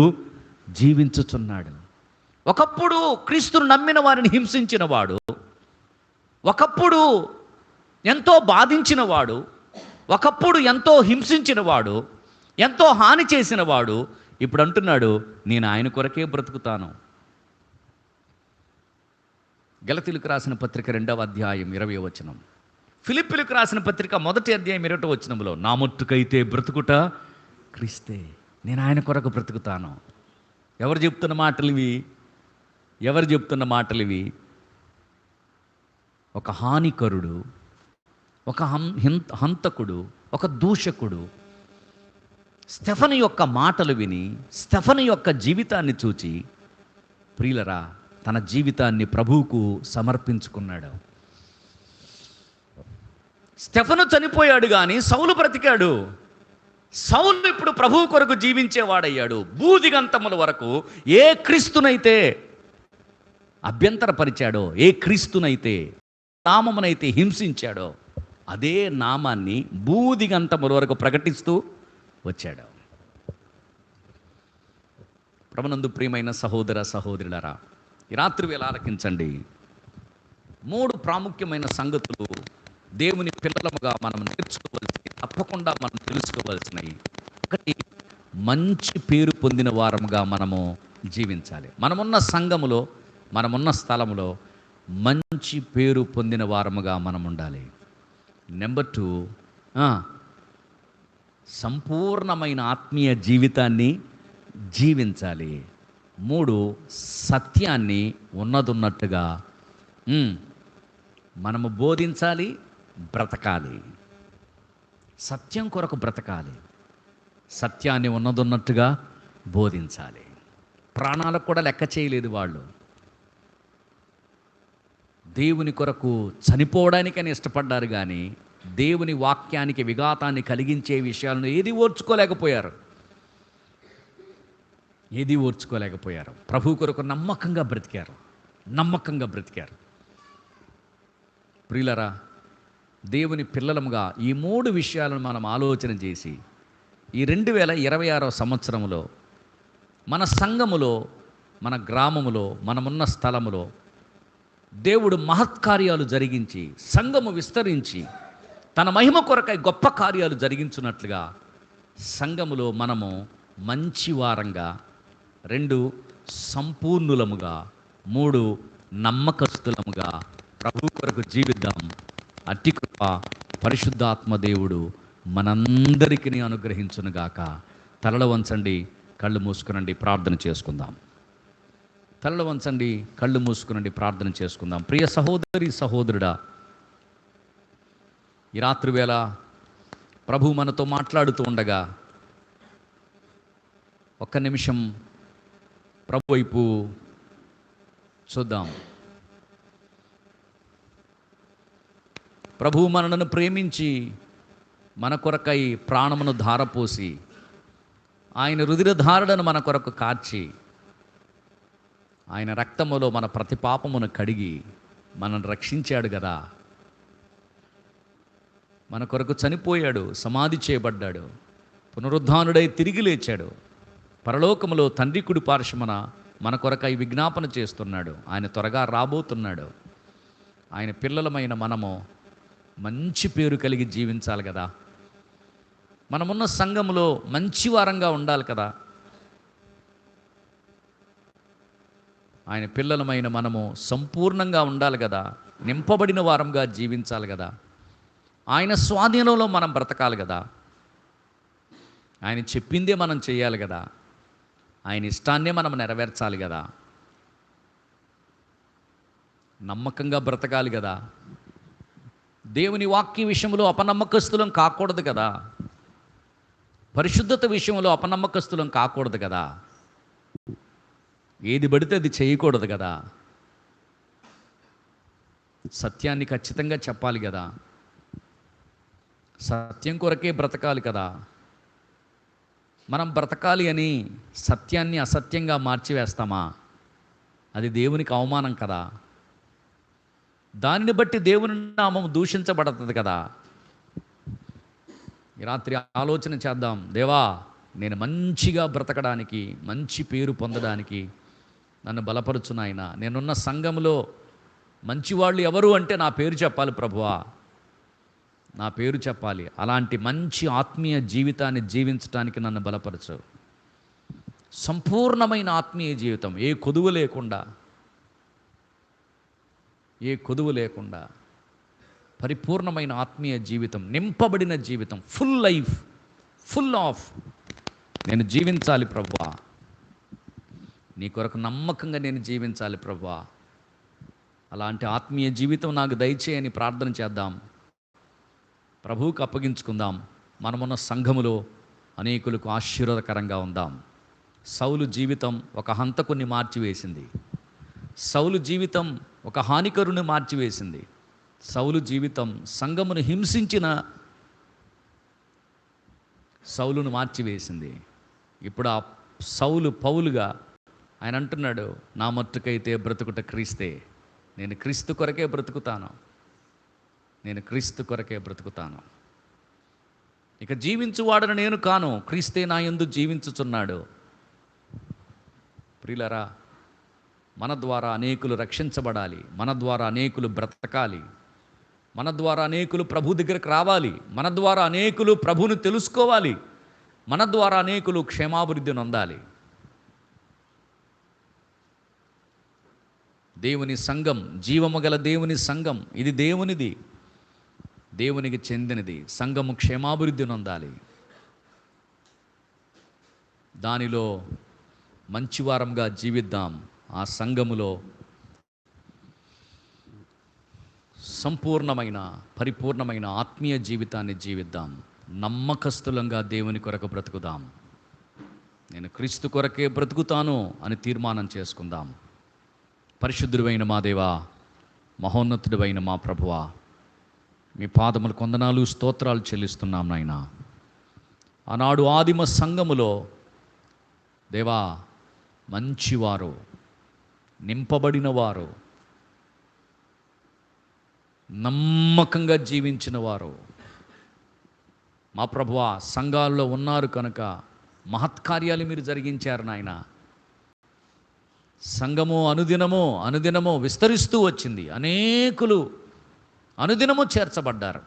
జీవించుచున్నాడు. ఒకప్పుడు క్రీస్తును నమ్మిన వారిని హింసించిన వాడు, ఒకప్పుడు ఎంతో బాధించిన వాడు, ఒకప్పుడు ఎంతో హింసించిన వాడు, ఎంతో హాని చేసిన వాడు ఇప్పుడు అంటున్నాడు, నేను ఆయన కొరకే బ్రతుకుతాను. గలతీయులకు రాసిన పత్రిక 2వ అధ్యాయం 20వ వచనం, ఫిలిప్పీలకు రాసిన పత్రిక 1వ అధ్యాయం 20వ వచనంలో, నా మట్టుకైతే బ్రతుకుట క్రీస్తే, నేను ఆయన కొరకు బ్రతుకుతాను. ఎవరు చెప్తున్న మాటలు ఇవి? ఒక హానికరుడు, ఒక హంతకుడు, ఒక దూషకుడు స్టెఫను యొక్క మాటలు విని, స్టెఫను యొక్క జీవితాన్ని చూచి ప్రియులరా తన జీవితాన్ని ప్రభువుకు సమర్పించుకున్నాడు. స్టెఫను చనిపోయాడు కానీ సౌలు బ్రతికాడు. సౌలు ఇప్పుడు ప్రభువు కొరకు జీవించేవాడయ్యాడు. బూదిగంతముల వరకు ఏ క్రీస్తునైతే అభ్యంతరపరిచాడో, ఏ క్రీస్తునైతే నామమునైతే హింసించాడో అదే నామాన్ని బూదిగంతముల వరకు ప్రకటిస్తూ వచ్చాడు. ప్రభునందు ప్రియమైన సహోదర సహోదరులారా, ఈ రాత్రి వేళ ఆలకించండి. 3 ప్రాముఖ్యమైన సంగతులు దేవుని పిల్లలముగా మనం నేర్చుకోవాల్సి, తప్పకుండా మనం తెలుసుకోవాల్సినవి. ఒకటి, మంచి పేరు పొందిన వారముగా మనము జీవించాలి. మనమున్న సంఘములో, మనమున్న స్థలములో మంచి పేరు పొందిన వారముగా మనం ఉండాలి. నెంబర్ 2, సంపూర్ణమైన ఆత్మీయ జీవితాన్ని జీవించాలి. 3, సత్యాన్ని ఉన్నదున్నట్టుగా మనము బోధించాలి, బ్రతకాలి. సత్యం కొరకు బ్రతకాలి, సత్యాన్ని ఉన్నదున్నట్టుగా బోధించాలి. ప్రాణాలకు కూడా లెక్క చేయలేదు వాళ్ళు. దేవుని కొరకు చనిపోవడానికని ఇష్టపడ్డారు, కానీ దేవుని వాక్యానికి విఘాతాన్ని కలిగించే విషయాలను ఏది ఓర్చుకోలేకపోయారు. ప్రభు కొరకు నమ్మకంగా బ్రతికారు. ప్రియులరా, దేవుని పిల్లలముగా ఈ 3 విషయాలను మనం ఆలోచన చేసి ఈ 2026 సంవత్సరంలో మన సంఘములో, మన గ్రామములో, మనమున్న స్థలములో దేవుడు మహత్కార్యాలు జరిగించి, సంఘము విస్తరించి, తన మహిమ కొరకై గొప్ప కార్యాలు జరిగించున్నట్లుగా సంఘములో మనము మంచివారంగా, 2 సంపూర్ణులముగా, 3 నమ్మకస్తులముగా ప్రభు కొరకు జీవిద్దాం. అట్టి కృప పరిశుద్ధాత్మ దేవుడు మనందరికీ అనుగ్రహించునుగాక. తలలు వంచండి, కళ్ళు మూసుకునండి, ప్రార్థన చేసుకుందాం. ప్రార్థన చేసుకుందాం. ప్రియ సహోదరి, సహోదరుడా, ఈ రాత్రి వేళ ప్రభు మనతో మాట్లాడుతూ ఉండగా ఒక్క నిమిషం ప్రభు వైపు చూద్దాం. ప్రభు మనలను ప్రేమించి మన కొరకై ప్రాణమును ధారపోసి, ఆయన రుధిరధారలను మన కొరకు కార్చి, ఆయన రక్తములో మన ప్రతి పాపమును కడిగి మనల్ని రక్షించాడు కదా. మన కొరకు చనిపోయాడు, సమాధి చేయబడ్డాడు, పునరుద్ధానుడై తిరిగి లేచాడు, పరలోకములో తండ్రి కుడి పార్శ్వమున మన కొరకై విజ్ఞాపన చేస్తున్నాడు. ఆయన త్వరగా రాబోతున్నాడు. ఆయన పిల్లలమైన మనము మంచి పేరు కలిగి జీవించాలి కదా. మనమున్న సంఘములో మంచి వారంగా ఉండాలి కదా. ఆయన పిల్లలమైన మనము సంపూర్ణంగా ఉండాలి కదా, నింపబడిన వారంగా జీవించాలి కదా, ఆయన స్వాధీనంలో మనం బ్రతకాలి కదా, ఆయన చెప్పిందే మనం చేయాలి కదా, ఆయన ఇష్టాన్నే మనం నెరవేర్చాలి కదా, నమ్మకంగా బ్రతకాలి కదా, దేవుని వాక్య విషయంలో అపనమ్మకస్తులం కాకూడదు కదా, పరిశుద్ధత విషయంలో అపనమ్మకస్తులం కాకూడదు కదా, ఏది పడితే అది చేయకూడదు కదా, సత్యాన్ని ఖచ్చితంగా చెప్పాలి కదా, సత్యం కొరకే బ్రతకాలి కదా. మనం బ్రతకాలి అని సత్యాన్ని అసత్యంగా మార్చివేస్తామా? అది దేవునికి అవమానం కదా. దానిని బట్టి దేవుని నామం దూషించబడుతుంది కదా. ఈ రాత్రి ఆలోచన చేద్దాం. దేవా, నేను మంచిగా బ్రతకడానికి, మంచి పేరు పొందడానికి నన్ను బలపరుచు నాయనా. నేనున్న సంఘంలో మంచివాళ్ళు ఎవరు అంటే నా పేరు చెప్పాలి ప్రభువా, నా పేరు చెప్పాలి. అలాంటి మంచి ఆత్మీయ జీవితాన్ని జీవించడానికి నన్ను బలపరచు. సంపూర్ణమైన ఆత్మీయ జీవితం, ఏ కొదువు లేకుండా పరిపూర్ణమైన ఆత్మీయ జీవితం, నింపబడిన జీవితం, ఫుల్ లైఫ్, ఫుల్ ఆఫ్ నేను జీవించాలి ప్రభువా. నీ కొరకు నమ్మకంగా నేను జీవించాలి ప్రభువా. అలాంటి ఆత్మీయ జీవితం నాకు దయచేయని ప్రార్థన చేద్దాం. ప్రభువుకు అప్పగించుకుందాం. మనమున్న సంఘములో అనేకులకు ఆశీర్వాదకరంగా ఉందాం. సౌలు జీవితం ఒక హంతకుని మార్చివేసింది. సౌలు జీవితం ఒక హానికరుని మార్చివేసింది. సౌలు జీవితం సంఘమును హింసించిన సౌలును మార్చివేసింది. ఇప్పుడు ఆ సౌలు పౌలుగా ఆయన అంటున్నాడు, నా మట్టుకైతే బ్రతుకుట క్రీస్తే, నేను క్రీస్తు కొరకే బ్రతుకుతాను. ఇక జీవించువాడను నేను కాను, క్రీస్తే నా యందు జీవించుచున్నాడు. ప్రియులారా, మన ద్వారా అనేకులు రక్షించబడాలి, మన ద్వారా అనేకులు బ్రతకాలి, మన ద్వారా అనేకులు ప్రభు దగ్గరకు రావాలి, మన ద్వారా అనేకులు ప్రభువును తెలుసుకోవాలి, మన ద్వారా అనేకులు క్షేమాభివృద్ధి నొందాలి. దేవుని సంఘం, జీవము గల దేవుని సంఘం, ఇది దేవునిది, దేవునికి చెందినది. సంఘము క్షేమాభివృద్ధి నొందాలి. దానిలో మంచివారంగా జీవిద్దాం. ఆ సంఘములో సంపూర్ణమైన పరిపూర్ణమైన ఆత్మీయ జీవితాన్ని జీవిద్దాం. నమ్మకస్తులంగా దేవుని కొరకు బ్రతుకుదాం. నేను క్రీస్తు కొరకే బ్రతుకుతాను అని తీర్మానం చేసుకుందాం. పరిశుద్ధుడైన మా దేవా, మహోన్నతుడైన మా ప్రభువా, మీ పాదములు కొందనాలు స్తోత్రాలు చెల్లిస్తున్నాం నాయన. ఆనాడు ఆదిమ సంఘములో దేవా మంచివారు, నింపబడిన వారు, నమ్మకంగా జీవించిన వారు మా ప్రభువా సంఘాల్లో ఉన్నారు కనుక మహత్కార్యాలు మీరు జరిగించారు నాయన. సంఘము అనుదినము విస్తరిస్తూ వచ్చింది. అనేకులు అనుదినము చేర్చబడ్డారు.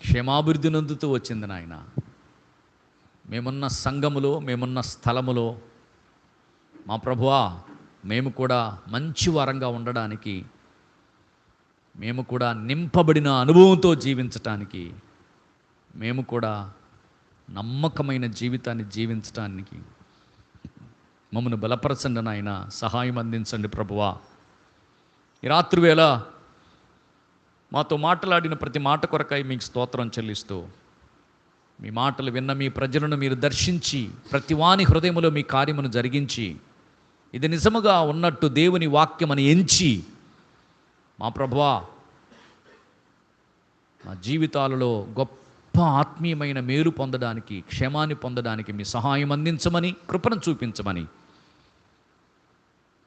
క్షేమాభివృద్ధి నొందుతూ వచ్చింది నాయన. మేమున్న సంఘములో, మేమున్న స్థలములో మా ప్రభువా మేము కూడా మంచి వారంగా ఉండడానికి, మేము కూడా నింపబడిన అనుభవంతో జీవించటానికి, మేము కూడా నమ్మకమైన జీవితాన్ని జీవించటానికి మమ్మల్ని బలపరచండి నాయన. సహాయం అందించండి ప్రభువా. ఈ రాత్రి వేళ మాతో మాట్లాడిన ప్రతి మాట కొరకై మీకు స్తోత్రం చెల్లిస్తూ, మీ మాటలు విన్న మీ ప్రజలను మీరు దర్శించి ప్రతి వాని హృదయములో మీ కార్యమును జరిగించి, ఇది నిజముగా ఉన్నట్టు దేవుని వాక్యమని ఎంచి మా ప్రభువా మా జీవితాలలో గొప్ప ఆత్మీయమైన మేలు పొందడానికి, క్షేమాన్ని పొందడానికి మీ సహాయం అందించమని, కృపను చూపించమని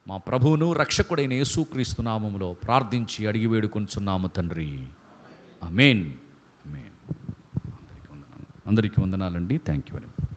మా ప్రభువును రక్షకుడైన యేసుక్రీస్తు నామములో ప్రార్థించి అడిగి వేడుకొంచున్నాము తండ్రి. ఆమేన్. ఆమేన్. అందరికీ వందనాలండి. Thank you very much.